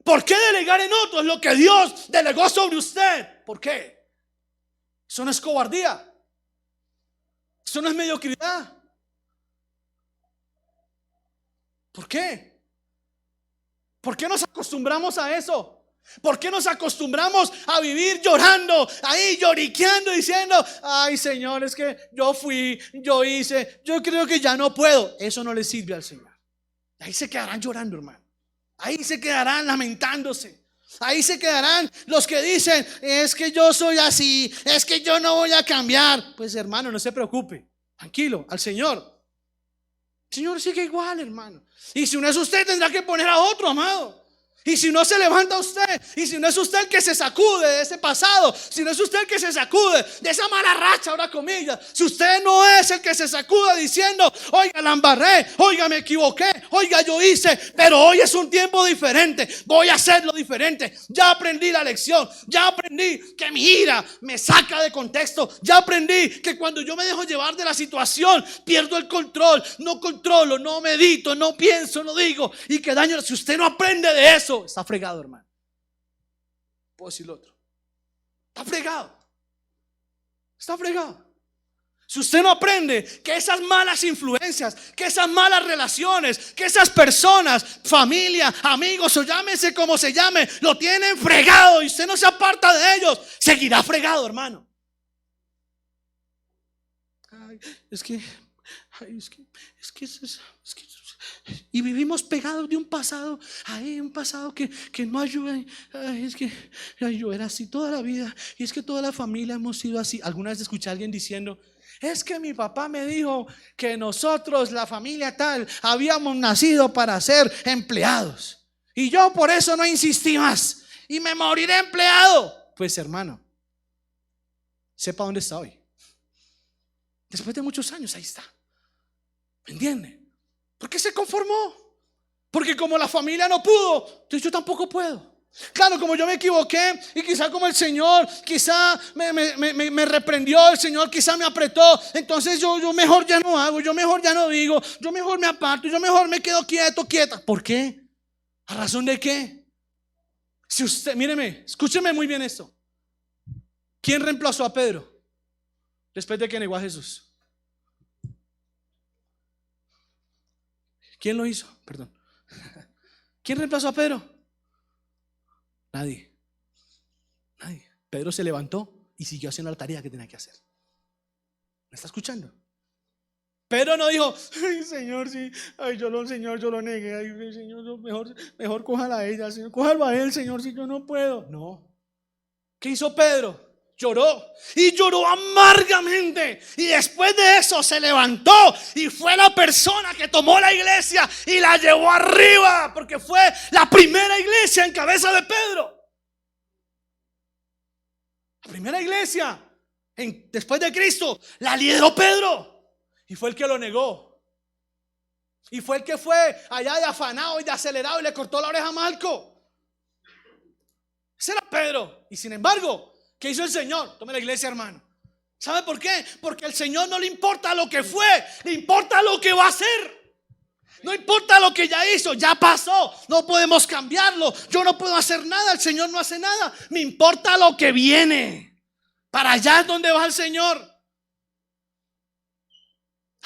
¿Por qué delegar en otros lo que Dios delegó sobre usted? ¿Por qué? Eso no es cobardía. Eso no es mediocridad. ¿Por qué? ¿Por qué nos acostumbramos a eso? ¿Por qué nos acostumbramos a vivir llorando, ahí lloriqueando, diciendo: ay Señor, es que yo fui, yo hice, yo creo que ya no puedo? Eso no le sirve al Señor. Ahí se quedarán llorando, hermano. Ahí se quedarán lamentándose. Ahí se quedarán los que dicen: es que yo soy así, es que yo no voy a cambiar. Pues hermano, no se preocupe, tranquilo, al Señor. El Señor sigue igual, hermano. Y si no es usted, tendrá que poner a otro, amado. Y si no se levanta usted, y si no es usted el que se sacude de ese pasado, si no es usted el que se sacude de esa mala racha, ahora comillas, si usted no es el que se sacude diciendo: oiga, la embarré, oiga, me equivoqué, oiga, yo hice, pero hoy es un tiempo diferente, voy a hacerlo diferente, ya aprendí la lección, ya aprendí que mi ira me saca de contexto, ya aprendí que cuando yo me dejo llevar de la situación pierdo el control, no controlo, no medito, no pienso, no digo, y que daño. Si usted no aprende de eso, está fregado, hermano. Puedo decir lo otro: está fregado. Está fregado. Si usted no aprende que esas malas influencias, que esas malas relaciones, que esas personas, familia, amigos o llámese como se llame, lo tienen fregado y usted no se aparta de ellos, seguirá fregado, hermano. Y vivimos pegados de un pasado, un pasado que no ayuda. Yo era así toda la vida, y es que toda la familia hemos sido así. Alguna vez escuché a alguien diciendo: es que mi papá me dijo que nosotros, la familia tal, habíamos nacido para ser empleados, y yo por eso no insistí más, y me moriré empleado. Pues hermano, sepa dónde está hoy. Después de muchos años, ahí está. ¿Me entiende? ¿Por qué se conformó? Porque como la familia no pudo, entonces yo tampoco puedo. Claro, como yo me equivoqué y quizá como el Señor quizá me reprendió, el Señor quizá me apretó, entonces yo mejor ya no hago, yo mejor ya no digo, yo mejor me aparto, yo mejor me quedo quieto, quieta. ¿Por qué? ¿A razón de qué? Si usted, míreme, escúcheme muy bien esto. ¿Quién reemplazó a Pedro después de que negó a Jesús? ¿Quién lo hizo? Perdón. ¿Quién reemplazó a Pedro? Nadie. Pedro se levantó y siguió haciendo la tarea que tenía que hacer. ¿Me está escuchando? Pedro no dijo: ay Señor, sí, Señor, yo lo negué, ay Señor, mejor cójala a ella, Señor, cójalo a él, Señor, si yo no puedo. No. ¿Qué hizo Pedro? Lloró, y lloró amargamente, y después de eso se levantó y fue la persona que tomó la iglesia y la llevó arriba, porque fue la primera iglesia en cabeza de Pedro. La primera iglesia después de Cristo la lideró Pedro, y fue el que lo negó, y fue el que fue allá de afanado y de acelerado y le cortó la oreja a Malco. Ese era Pedro. Y sin embargo, ¿qué hizo el Señor? Tome la iglesia, hermano. ¿Sabe por qué? Porque al Señor no le importa lo que fue, le importa lo que va a hacer. No importa lo que ya hizo, ya pasó, no podemos cambiarlo. Yo no puedo hacer nada, el Señor no hace nada. Me importa lo que viene. Para allá es donde va el Señor.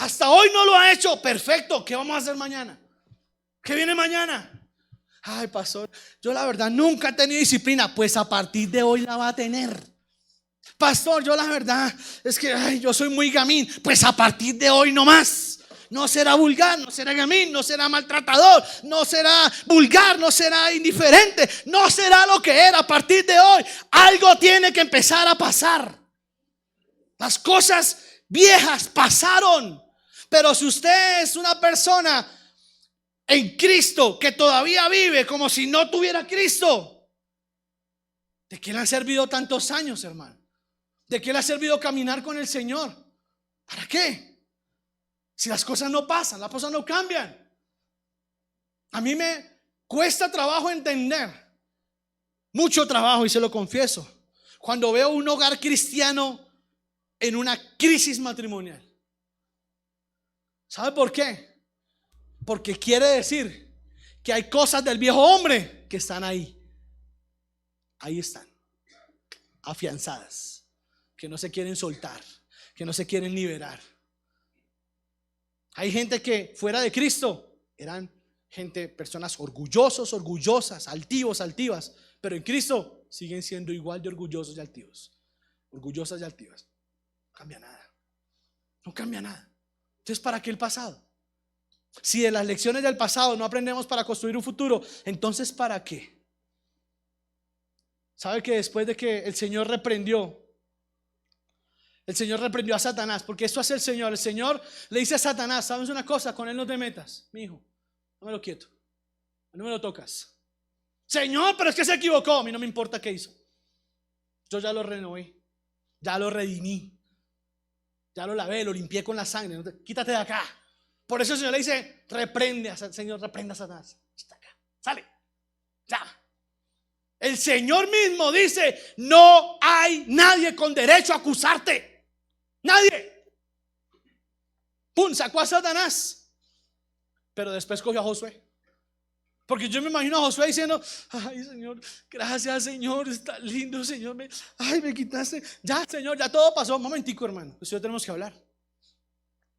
Hasta hoy no lo ha hecho. Perfecto. ¿Qué vamos a hacer mañana? ¿Qué viene mañana? Ay, pastor, yo la verdad nunca he tenido disciplina. Pues a partir de hoy la va a tener. Pastor, yo la verdad es que yo soy muy gamín. Pues a partir de hoy no más. No será vulgar, no será gamín, no será maltratador, no será vulgar, no será indiferente, no será lo que era. A partir de hoy algo tiene que empezar a pasar. Las cosas viejas pasaron. Pero si usted es una persona en Cristo que todavía vive como si no tuviera Cristo, ¿de qué le han servido tantos años, hermano? ¿De qué le ha servido caminar con el Señor? ¿Para qué? Si las cosas no pasan, las cosas no cambian. A mí me cuesta trabajo entender, mucho trabajo, y se lo confieso, cuando veo un hogar cristiano en una crisis matrimonial. ¿Sabe por qué? Porque quiere decir que hay cosas del viejo hombre que están ahí. Ahí están, afianzadas, que no se quieren soltar, que no se quieren liberar. Hay gente que fuera de Cristo eran gente, personas orgullosos, orgullosas, altivos, altivas, pero en Cristo siguen siendo igual de orgullosos y altivos, orgullosas y altivas. No cambia nada, no cambia nada. Entonces, ¿para qué el pasado? Si de las lecciones del pasado no aprendemos para construir un futuro, entonces ¿para qué? ¿Sabe que después de que el Señor reprendió a Satanás? Porque esto hace el Señor le dice a Satanás: ¿sabes una cosa? Con él no te metas, mi hijo, no me lo quieto, no me lo tocas. Señor, pero es que se equivocó. A mí no me importa qué hizo. Yo ya lo renové, ya lo redimí, ya lo lavé, lo limpié con la sangre. Quítate de acá. Por eso el Señor le dice: Señor, reprenda a Satanás. Está acá, sale, ya. El Señor mismo dice: no hay nadie con derecho a acusarte. Nadie. Pum, sacó a Satanás. Pero después cogió a Josué. Porque yo me imagino a Josué diciendo: ay, Señor, gracias, Señor, está lindo, Señor. Me quitaste. Ya, Señor, ya todo pasó. Un momentico, hermano, eso ya tenemos que hablar.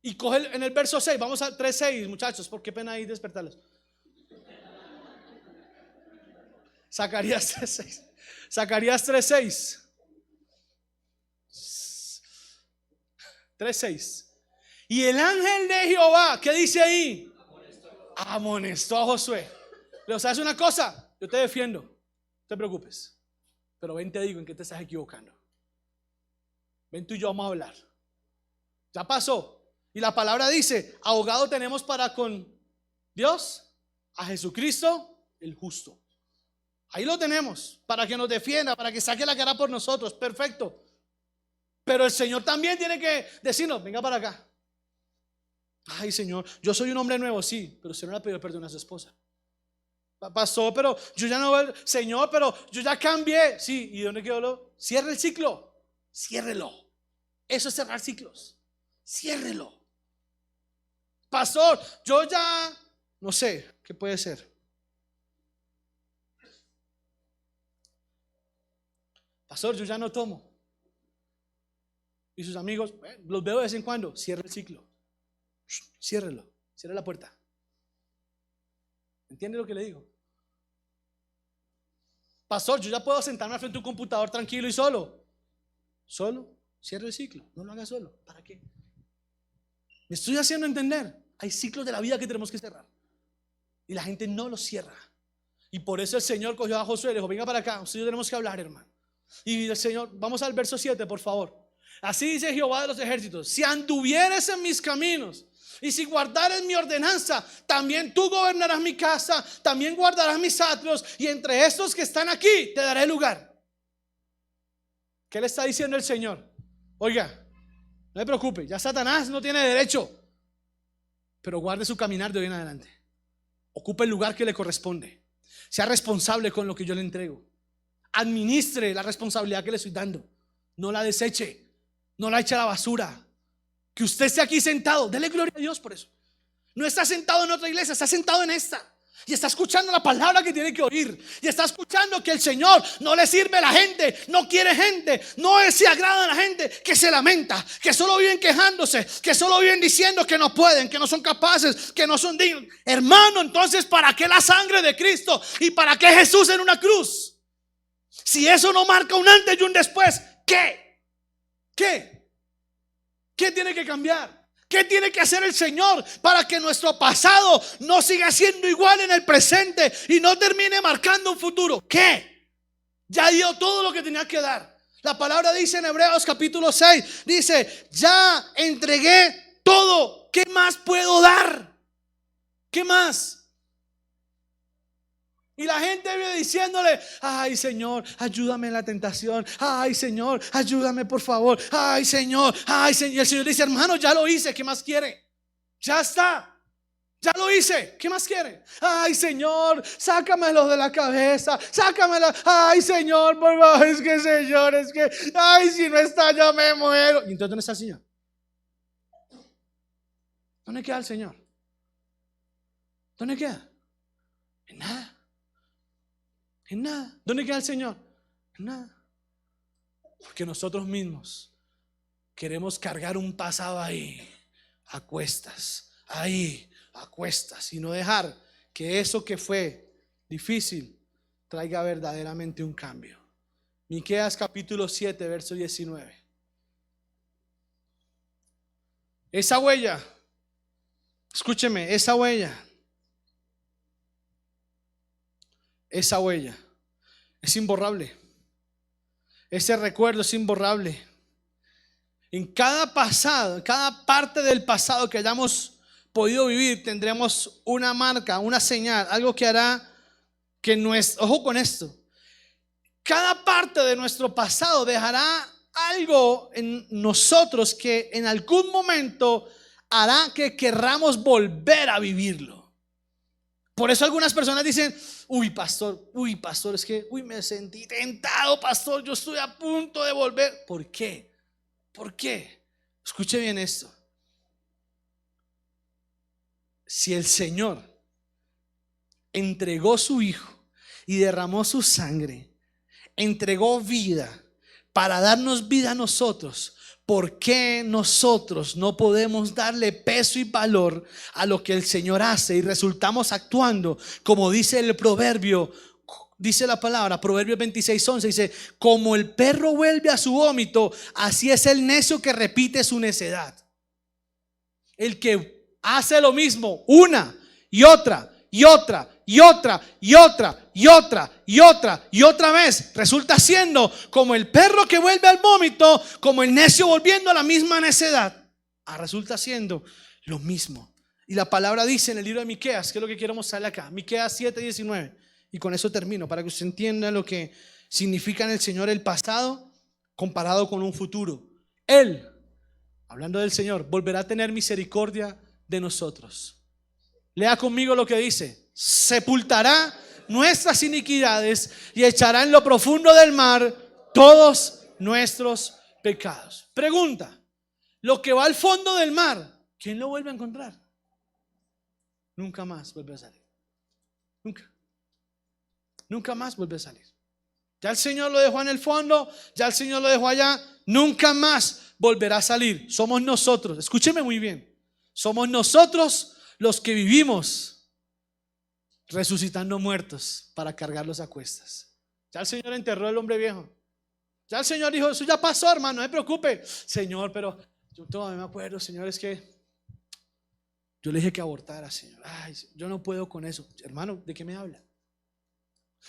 Y coge en el verso 6, vamos al 3:6, muchachos, por qué pena ahí despertarlos. Zacarías 3:6. Zacarías 3:6. 3:6. Y el ángel de Jehová, ¿qué dice ahí? Amonestó a Josué. Pero ¿sabes una cosa? Yo te defiendo, no te preocupes. Pero ven, te digo en qué te estás equivocando. Ven, tú y yo vamos a hablar. Ya pasó. Y la palabra dice: abogado tenemos para con Dios, a Jesucristo el justo. Ahí lo tenemos, para que nos defienda, para que saque la cara por nosotros. Perfecto. Pero el Señor también tiene que decirnos: venga para acá. Ay, Señor, yo soy un hombre nuevo, sí, pero usted no le ha pedido perdón a su esposa. Pasó, pero yo ya no, Señor, pero yo ya cambié. Sí, ¿y dónde quedó? Cierre el ciclo. Ciérrelo. Eso es cerrar ciclos. Ciérrelo. Pastor, yo ya no sé qué puede ser. Pastor, yo ya no tomo. Y sus amigos, los veo de vez en cuando. Cierra el ciclo. Ciérrelo. Cierra la puerta. ¿Entiende lo que le digo? Pastor, yo ya puedo sentarme frente a un computador tranquilo y solo. Solo. Cierra el ciclo. No lo haga solo. ¿Para qué? Me estoy haciendo entender. Hay ciclos de la vida que tenemos que cerrar. Y la gente no los cierra. Y por eso el Señor cogió a Josué y le dijo: venga para acá, nosotros tenemos que hablar, hermano. Y el Señor, vamos al verso 7, por favor. Así dice Jehová de los ejércitos: si anduvieres en mis caminos y si guardares mi ordenanza, también tú gobernarás mi casa, también guardarás mis atrios, y entre estos que están aquí te daré lugar. ¿Qué le está diciendo el Señor? Oiga, no se preocupe, ya Satanás no tiene derecho, pero guarde su caminar de hoy en adelante. Ocupe el lugar que le corresponde. Sea responsable con lo que yo le entrego. Administre la responsabilidad que le estoy dando. No la deseche, no la eche a la basura. Que usted esté aquí sentado, dele gloria a Dios por eso. No está sentado en otra iglesia, está sentado en esta. Y está escuchando la palabra que tiene que oír. Y está escuchando que el Señor no le sirve a la gente, no quiere gente, no se agrada a la gente que se lamenta, que solo viven quejándose, que solo viven diciendo que no pueden, que no son capaces, que no son dignos. Hermano, entonces, ¿para qué la sangre de Cristo? ¿Y para qué Jesús en una cruz? Si eso no marca un antes y un después, ¿qué? ¿Qué? ¿Qué tiene que cambiar? ¿Qué tiene que hacer el Señor para que nuestro pasado no siga siendo igual en el presente y no termine marcando un futuro? ¿Qué? Ya dio todo lo que tenía que dar. La palabra dice en Hebreos capítulo 6, dice, ya entregué todo. ¿Qué más puedo dar? ¿Qué más? Y la gente viene diciéndole, ay Señor, ayúdame en la tentación. Ay Señor, ayúdame por favor. Ay Señor, ay Señor. Y el Señor dice, hermano, ya lo hice, ¿qué más quiere? Ya está, ya lo hice, ¿qué más quiere? Ay Señor, sácamelo de la cabeza, sácamelo. Ay Señor, por favor, es que Señor, es que, ay, si no está yo me muero. ¿Y entonces dónde está el Señor? ¿Dónde queda el Señor? ¿Dónde queda? En nada. En nada. ¿Dónde queda el Señor? En nada. Porque nosotros mismos queremos cargar un pasado ahí, a cuestas, y no dejar que eso que fue difícil traiga verdaderamente un cambio. Miqueas capítulo 7, verso 19. Esa huella, escúcheme, esa huella es imborrable. Ese recuerdo es imborrable. En cada pasado, en cada parte del pasado que hayamos podido vivir, tendremos una marca, una señal, algo que hará que ojo con esto, cada parte de nuestro pasado dejará algo en nosotros que en algún momento hará que querramos volver a vivirlo. Por eso algunas personas dicen, uy pastor, es que me sentí tentado, pastor, yo estoy a punto de volver. ¿Por qué? ¿Por qué? Escuche bien esto. Si el Señor entregó su Hijo y derramó su sangre, entregó vida para darnos vida a nosotros, ¿por qué nosotros no podemos darle peso y valor a lo que el Señor hace y resultamos actuando como dice el proverbio? Dice la palabra, Proverbios 26:11, dice, como el perro vuelve a su vómito, así es el necio que repite su necedad. El que hace lo mismo una y otra y otra y otra y otra y otra y otra y otra vez, resulta siendo como el perro que vuelve al vómito, como el necio volviendo a la misma necedad. Resulta siendo lo mismo. Y la palabra dice en el libro de Miqueas, que es lo que quiero mostrarle acá, Miqueas 7:19, y con eso termino, para que usted entienda lo que significa en el Señor el pasado comparado con un futuro. Él, hablando del Señor, volverá a tener misericordia de nosotros. Lea conmigo lo que dice: sepultará nuestras iniquidades y echará en lo profundo del mar todos nuestros pecados. Pregunta: lo que va al fondo del mar, ¿quién lo vuelve a encontrar? Nunca más vuelve a salir. Nunca más vuelve a salir. Ya el Señor lo dejó en el fondo, ya el Señor lo dejó allá, nunca más volverá a salir. Somos nosotros, escúcheme muy bien, somos nosotros los que vivimos resucitando muertos para cargarlos a cuestas. Ya el Señor enterró al hombre viejo. Ya el Señor dijo: eso ya pasó, hermano, no me preocupe. Señor, pero yo todavía me acuerdo, Señor, es que yo le dije que abortara, Señor. Ay, yo no puedo con eso. Hermano, ¿de qué me habla?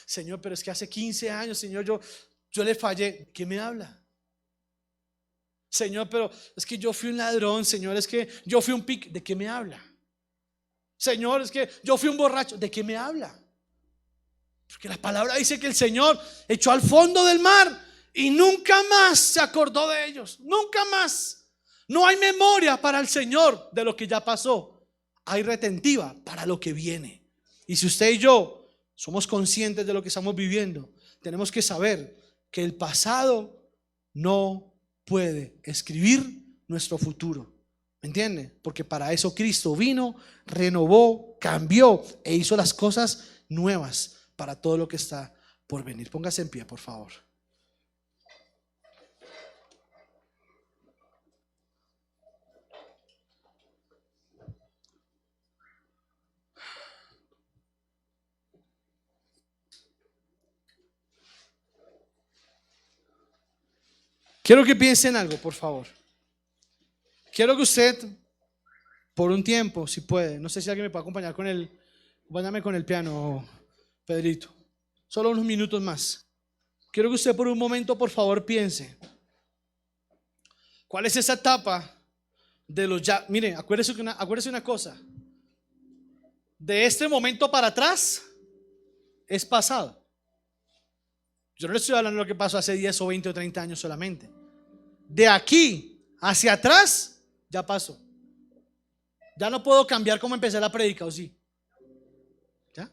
Señor, pero es que hace 15 años, Señor, yo le fallé. ¿De qué me habla? Señor, pero es que yo fui un ladrón. Señor, es que yo fui un pic. ¿De qué me habla? Señor, es que yo fui un borracho. ¿De qué me habla? Porque la palabra dice que el Señor echó al fondo del mar y nunca más se acordó de ellos. Nunca más. No hay memoria para el Señor de lo que ya pasó. Hay retentiva para lo que viene. Y si usted y yo somos conscientes de lo que estamos viviendo, tenemos que saber que el pasado no puede escribir nuestro futuro. ¿Me entiende? Porque para eso Cristo vino, renovó, cambió e hizo las cosas nuevas para todo lo que está por venir. Póngase en pie, por favor. Quiero que piense en algo, por favor. Quiero que usted, por un tiempo, si puede, no sé si alguien me puede acompañar acompáñame con el piano, Pedrito. Solo unos minutos más. Quiero que usted por un momento, por favor, piense. ¿Cuál es esa etapa de los ya? Mire, acuérdese una cosa. De este momento para atrás es pasado. Yo no le estoy hablando de lo que pasó hace 10 o 20 o 30 años solamente. De aquí hacia atrás ya pasó. Ya no puedo cambiar cómo empecé la prédica, ¿o sí? ¿Ya?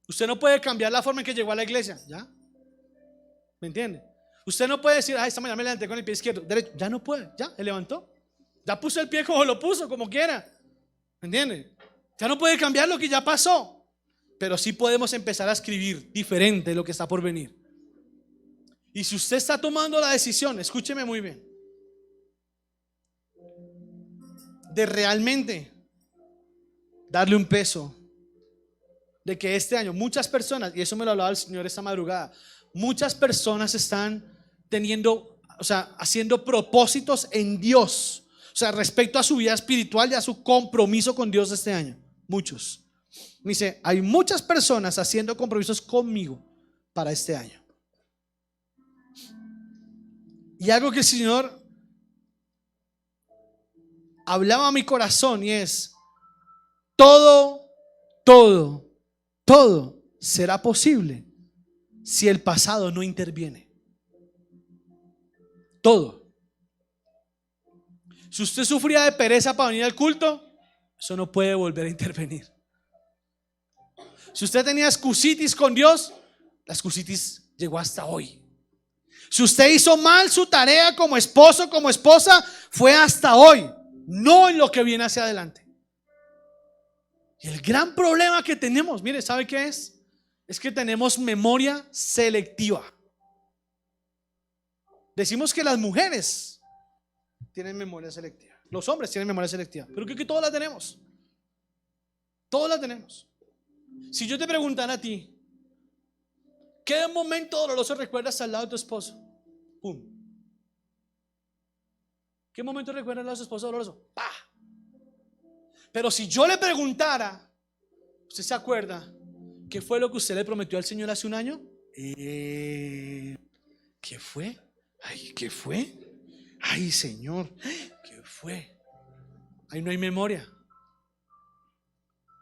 Usted no puede cambiar la forma en que llegó a la iglesia, ¿ya? ¿Me entiende? Usted no puede decir, esta mañana me levanté con el pie izquierdo, derecho. Ya no puede, ya, se levantó. Ya puso el pie como lo puso, como quiera. ¿Me entiende? Ya no puede cambiar lo que ya pasó. Pero sí podemos empezar a escribir diferente lo que está por venir. Y si usted está tomando la decisión, escúcheme muy bien, de realmente darle un peso, de que este año muchas personas, y eso me lo hablaba el Señor esta madrugada, muchas personas están teniendo, haciendo propósitos en Dios, respecto a su vida espiritual y a su compromiso con Dios este año. Muchos. Me dice, hay muchas personas haciendo compromisos conmigo para este año. Y algo que el Señor hablaba a mi corazón y es, todo será posible si el pasado no interviene. Todo. Si usted sufría de pereza para venir al culto, eso no puede volver a intervenir. Si usted tenía excusitis con Dios, la excusitis llegó hasta hoy. Si usted hizo mal su tarea como esposo, como esposa, fue hasta hoy, no en lo que viene hacia adelante. Y el gran problema que tenemos, mire, ¿sabe qué es? Es que tenemos memoria selectiva. Decimos que las mujeres tienen memoria selectiva, los hombres tienen memoria selectiva, pero creo que todos la tenemos. Todos la tenemos. Si yo te preguntara a ti, ¿qué momento doloroso recuerdas al lado de tu esposo? ¡Pum! ¿Qué momento recuerdas al lado de tu esposo doloroso? ¡Pah! Pero si yo le preguntara, ¿usted se acuerda qué fue lo que usted le prometió al Señor hace un año? ¿Qué fue? Ay, ¿qué fue? Ay, Señor, ¿qué fue? Ahí no hay memoria.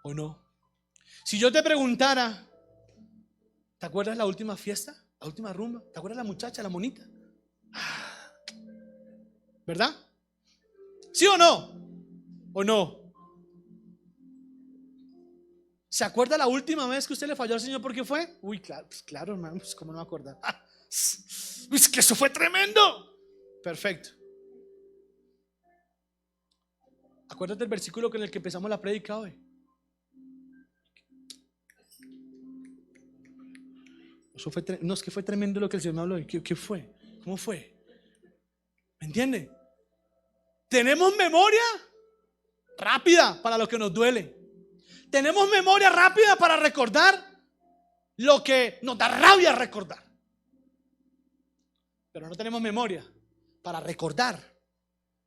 ¿O no? Si yo te preguntara, ¿te acuerdas la última fiesta? La última rumba. ¿Te acuerdas la muchacha, la monita? ¿Verdad? ¿Sí o no? ¿O no? ¿Se acuerda la última vez que usted le falló al Señor? ¿Por qué fue? Uy, claro, pues claro, hermano, pues cómo no me acordar. Es que eso fue tremendo. Perfecto. Acuérdate del versículo con el que empezamos la prédica hoy. Eso fue no, es que fue tremendo lo que el Señor me habló. ¿Qué fue? ¿Cómo fue? ¿Me entiende? Tenemos memoria rápida para lo que nos duele. Tenemos memoria rápida para recordar lo que nos da rabia recordar. Pero no tenemos memoria para recordar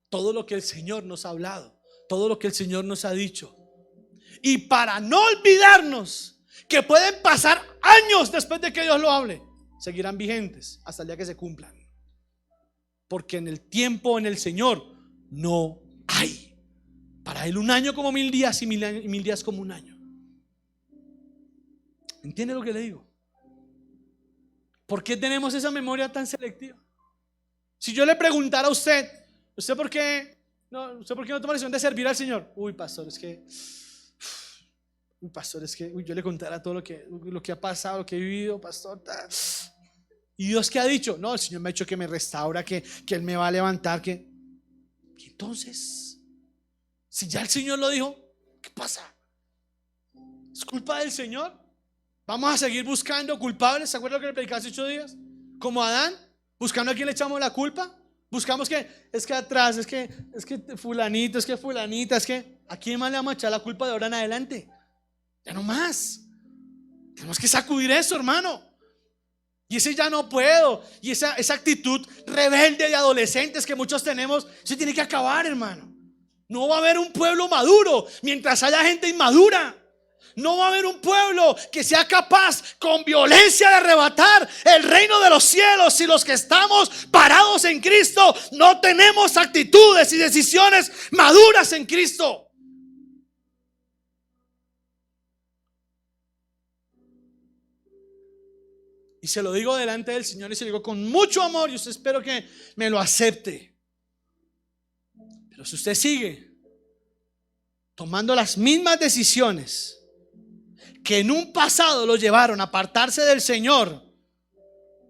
todo lo que el Señor nos ha hablado, todo lo que el Señor nos ha dicho. Y para no olvidarnos que pueden pasar años después de que Dios lo hable, seguirán vigentes hasta el día que se cumplan. Porque en el tiempo, en el Señor, no hay. Para Él un año como 1000 días y 1000 días como un año. ¿Entiende lo que le digo? ¿Por qué tenemos esa memoria tan selectiva? Si yo le preguntara a usted por qué no toma la decisión de servir al Señor? Uy, pastor, es que yo le contara todo lo que ha pasado, lo que he vivido, pastor. ¿Y Dios qué ha dicho? No, el Señor me ha dicho que me restaura, que Él me va a levantar, que Y entonces, si ya el Señor lo dijo, ¿qué pasa? ¿Es culpa del Señor? ¿Vamos a seguir buscando culpables? ¿Se acuerdan lo que le predicé hace 8 días? Como Adán, buscando a quién le echamos la culpa. Buscamos es que atrás, es que fulanito, es que fulanita, es que ¿a quién más le vamos a echar la culpa de ahora en adelante? Ya no más. Tenemos que sacudir eso, hermano. Y ese ya no puedo, y esa actitud rebelde de adolescentes que muchos tenemos, se tiene que acabar, hermano. No va a haber un pueblo maduro mientras haya gente inmadura. No va a haber un pueblo que sea capaz con violencia de arrebatar el reino de los cielos si los que estamos parados en Cristo no tenemos actitudes y decisiones maduras en Cristo. Y se lo digo delante del Señor y se lo digo con mucho amor, y usted espero que me lo acepte. Pero si usted sigue tomando las mismas decisiones que en un pasado lo llevaron a apartarse del Señor,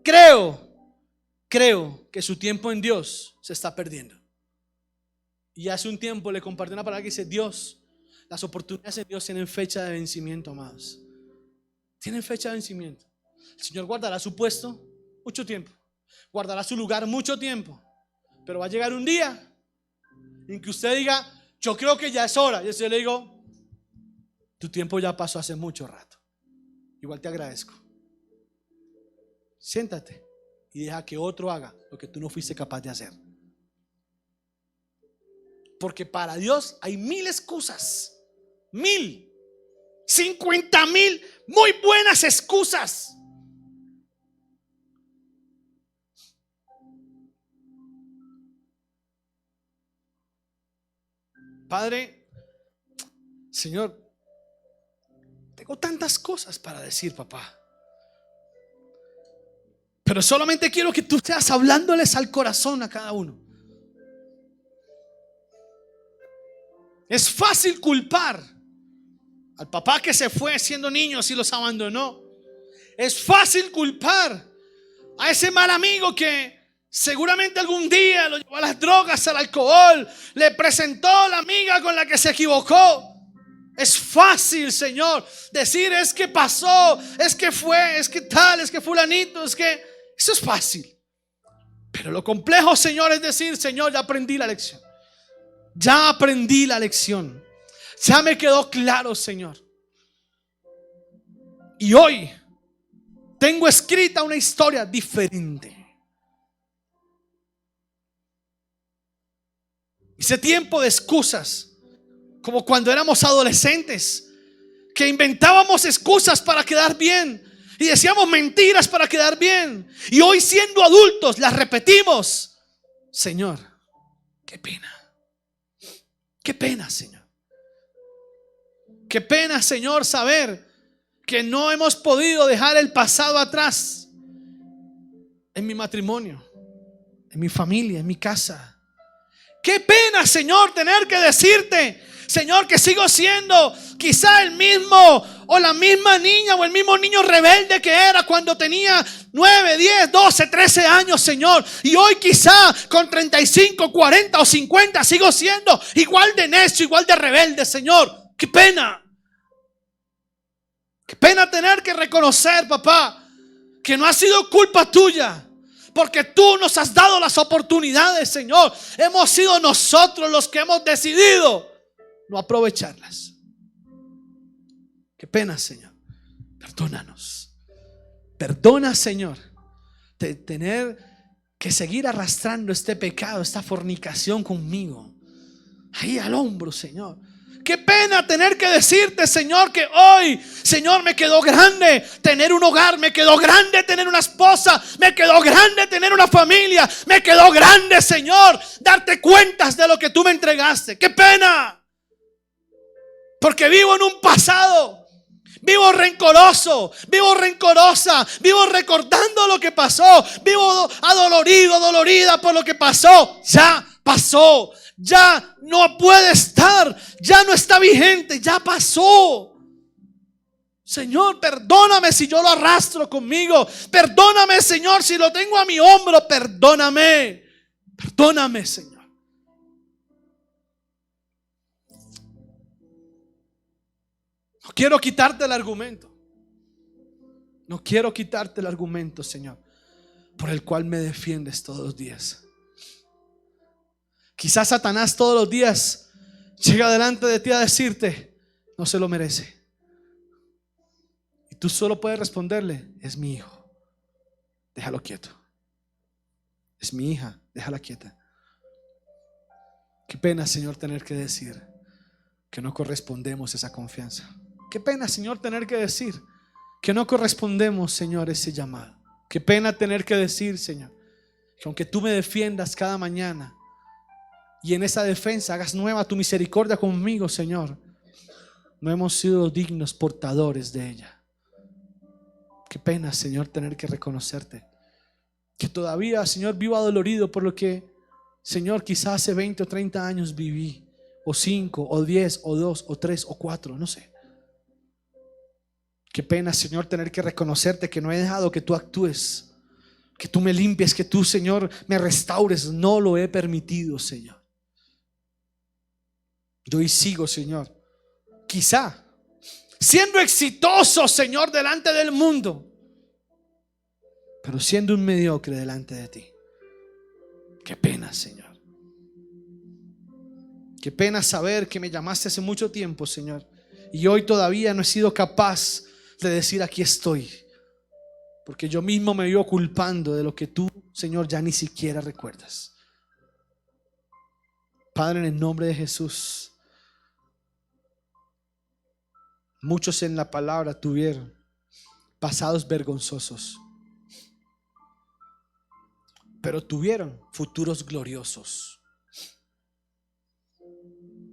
creo que su tiempo en Dios se está perdiendo. Y hace un tiempo le compartí una palabra que dice: Dios, las oportunidades en Dios tienen fecha de vencimiento, amados. Tienen fecha de vencimiento. El Señor guardará su puesto mucho tiempo, guardará su lugar mucho tiempo, pero va a llegar un día en que usted diga: yo creo que ya es hora. Y yo le digo: tu tiempo ya pasó hace mucho rato. Igual te agradezco. Siéntate y deja que otro haga lo que tú no fuiste capaz de hacer. Porque para Dios hay 1000 excusas, 1000, 50,000 muy buenas excusas. Padre, Señor, tengo tantas cosas para decir, papá, pero solamente quiero que tú estés hablándoles al corazón a cada uno. Es fácil culpar al papá que se fue siendo niños y los abandonó. Es fácil culpar a ese mal amigo que seguramente algún día lo llevó a las drogas, al alcohol, le presentó la amiga con la que se equivocó. Es fácil, Señor, decir: es que pasó, es que fue, es que tal, es que fulanito, es que... Eso es fácil. Pero lo complejo, Señor, es decir: Señor, ya aprendí la lección. Ya aprendí la lección. Ya me quedó claro, Señor. Y hoy tengo escrita una historia diferente. Ese tiempo de excusas, como cuando éramos adolescentes, que inventábamos excusas para quedar bien y decíamos mentiras para quedar bien, y hoy siendo adultos las repetimos. Señor, qué pena. Qué pena, Señor. Qué pena, Señor, saber que no hemos podido dejar el pasado atrás en mi matrimonio, en mi familia, en mi casa. Qué pena, Señor, tener que decirte, Señor, que sigo siendo quizá el mismo o la misma niña o el mismo niño rebelde que era cuando tenía 9, 10, 12, 13 años, Señor. Y hoy quizá con 35, 40 o 50 sigo siendo igual de necio, igual de rebelde, Señor. Qué pena. Qué pena tener que reconocer, papá, que no ha sido culpa tuya. Porque tú nos has dado las oportunidades, Señor. Hemos sido nosotros los que hemos decidido no aprovecharlas. Qué pena, Señor. Perdónanos. Perdona, Señor, de tener que seguir arrastrando este pecado, esta fornicación conmigo. Ahí al hombro, Señor. Qué pena tener que decirte, Señor, que hoy, Señor, me quedó grande tener un hogar, me quedó grande tener una esposa, me quedó grande tener una familia, me quedó grande, Señor, darte cuentas de lo que tú me entregaste. Qué pena, porque vivo en un pasado, vivo rencoroso, vivo rencorosa, vivo recordando lo que pasó, vivo adolorido, dolorida por lo que pasó. Ya pasó. Ya no puede estar, ya no está vigente, ya pasó. Señor, perdóname si yo lo arrastro conmigo. Perdóname, Señor, si lo tengo a mi hombro. Perdóname, perdóname, Señor. No quiero quitarte el argumento. No quiero quitarte el argumento, Señor, por el cual me defiendes todos los días. Quizás Satanás todos los días llega delante de ti a decirte: no se lo merece. Y tú solo puedes responderle: es mi hijo, déjalo quieto. Es mi hija, déjala quieta. Qué pena, Señor, tener que decir que no correspondemos a esa confianza. Qué pena, Señor, tener que decir que no correspondemos, Señor, a ese llamado. Qué pena tener que decir, Señor, que aunque tú me defiendas cada mañana y en esa defensa hagas nueva tu misericordia conmigo, Señor, no hemos sido dignos portadores de ella. Qué pena, Señor, tener que reconocerte que todavía, Señor, vivo adolorido por lo que, Señor, quizás hace 20 o 30 años viví, o 5 o 10 o 2 o 3 o 4, no sé. Qué pena, Señor, tener que reconocerte que no he dejado que tú actúes, que tú me limpies, que tú, Señor, me restaures. No lo he permitido, Señor. Yo hoy sigo, Señor, quizá siendo exitoso, Señor, delante del mundo, pero siendo un mediocre delante de ti. Qué pena, Señor. Qué pena saber que me llamaste hace mucho tiempo, Señor, y hoy todavía no he sido capaz de decir: aquí estoy, porque yo mismo me vivo culpando de lo que tú, Señor, ya ni siquiera recuerdas. Padre, en el nombre de Jesús, muchos en la palabra tuvieron pasados vergonzosos, pero tuvieron futuros gloriosos.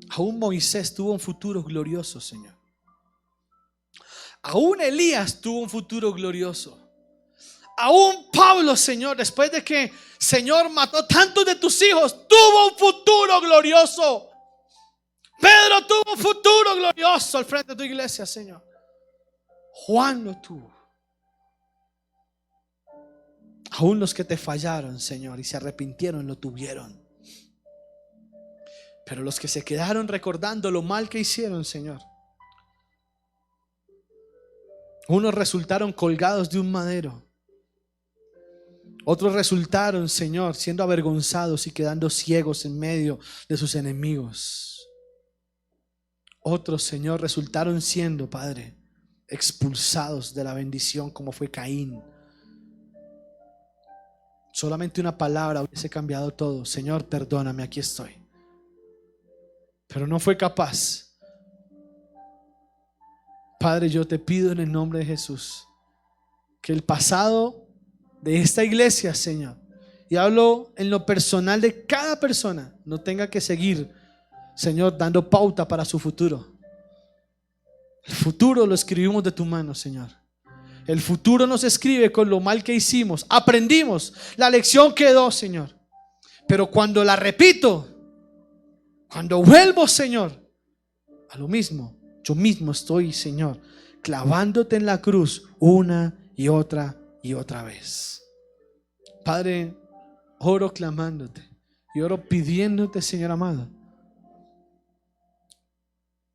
Aún Moisés tuvo un futuro glorioso, Señor. Aún Elías tuvo un futuro glorioso. Aún Pablo, Señor, después de que, Señor, mató tantos de tus hijos, tuvo un futuro glorioso. Pedro tuvo un futuro glorioso al frente de tu iglesia, Señor. Juan lo tuvo. Aún los que te fallaron, Señor, y se arrepintieron, lo tuvieron. Pero los que se quedaron recordando lo mal que hicieron, Señor, unos resultaron colgados de un madero. Otros resultaron, Señor, siendo avergonzados y quedando ciegos en medio de sus enemigos. Otros, Señor, resultaron siendo, Padre, expulsados de la bendición, como fue Caín. Solamente una palabra hubiese cambiado todo. Señor, perdóname, aquí estoy. Pero no fue capaz. Padre, yo te pido en el nombre de Jesús que el pasado de esta iglesia, Señor, y hablo en lo personal de cada persona, no tenga que seguir, Señor, dando pauta para su futuro. El futuro lo escribimos de tu mano, Señor. El futuro nos escribe con lo mal que hicimos. Aprendimos, la lección quedó, Señor. Pero cuando la repito, cuando vuelvo, Señor, a lo mismo, yo mismo estoy, Señor, clavándote en la cruz una y otra vez. Padre, oro clamándote y oro pidiéndote, Señor amado,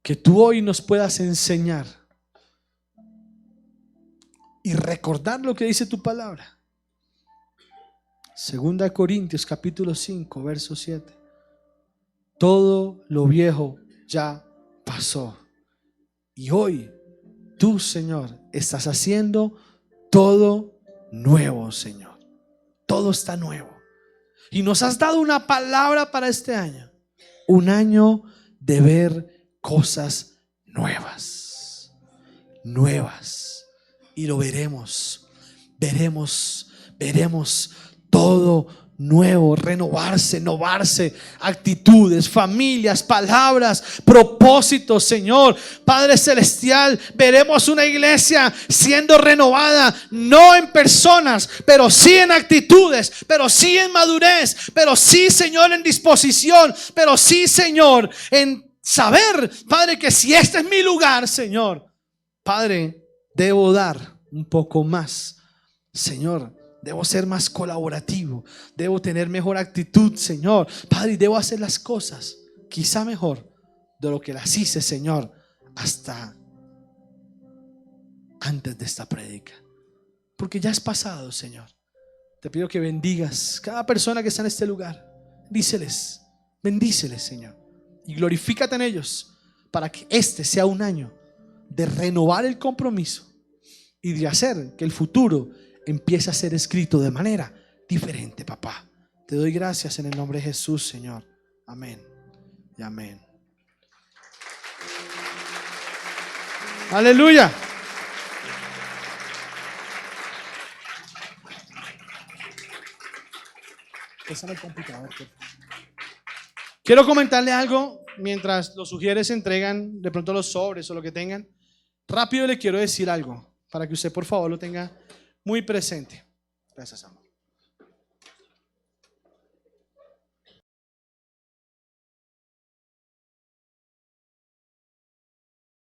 que tú hoy nos puedas enseñar y recordar lo que dice tu palabra. 2 Corintios capítulo 5 verso 7. Todo lo viejo ya pasó y hoy tú, Señor, estás haciendo todo nuevo, Señor. Todo está nuevo y nos has dado una palabra para este año, un año de ver cosas nuevas, y lo veremos todo nuevo, renovarse, actitudes, familias, palabras, propósitos, Señor. Padre celestial, veremos una iglesia siendo renovada, no en personas, pero sí en actitudes, pero sí en madurez, pero sí, Señor, en disposición, pero sí, Señor, en saber, Padre, que si este es mi lugar, Señor, Padre, debo dar un poco más, Señor. Debo ser más colaborativo, debo tener mejor actitud, Señor. Padre, debo hacer las cosas quizá mejor de lo que las hice, Señor, hasta antes de esta prédica, porque ya es pasado, Señor. Te pido que bendigas cada persona que está en este lugar. Bendíceles, Señor, y glorifícate en ellos, para que este sea un año de renovar el compromiso y de hacer que el futuro empiece a ser escrito de manera diferente, papá. Te doy gracias en el nombre de Jesús, Señor. Amén y amén. Aleluya. Pésame el computador. Quiero comentarle algo mientras los sugieres entregan de pronto los sobres o lo que tengan. Rápido le quiero decir algo para que usted por favor lo tenga muy presente. Gracias, amor.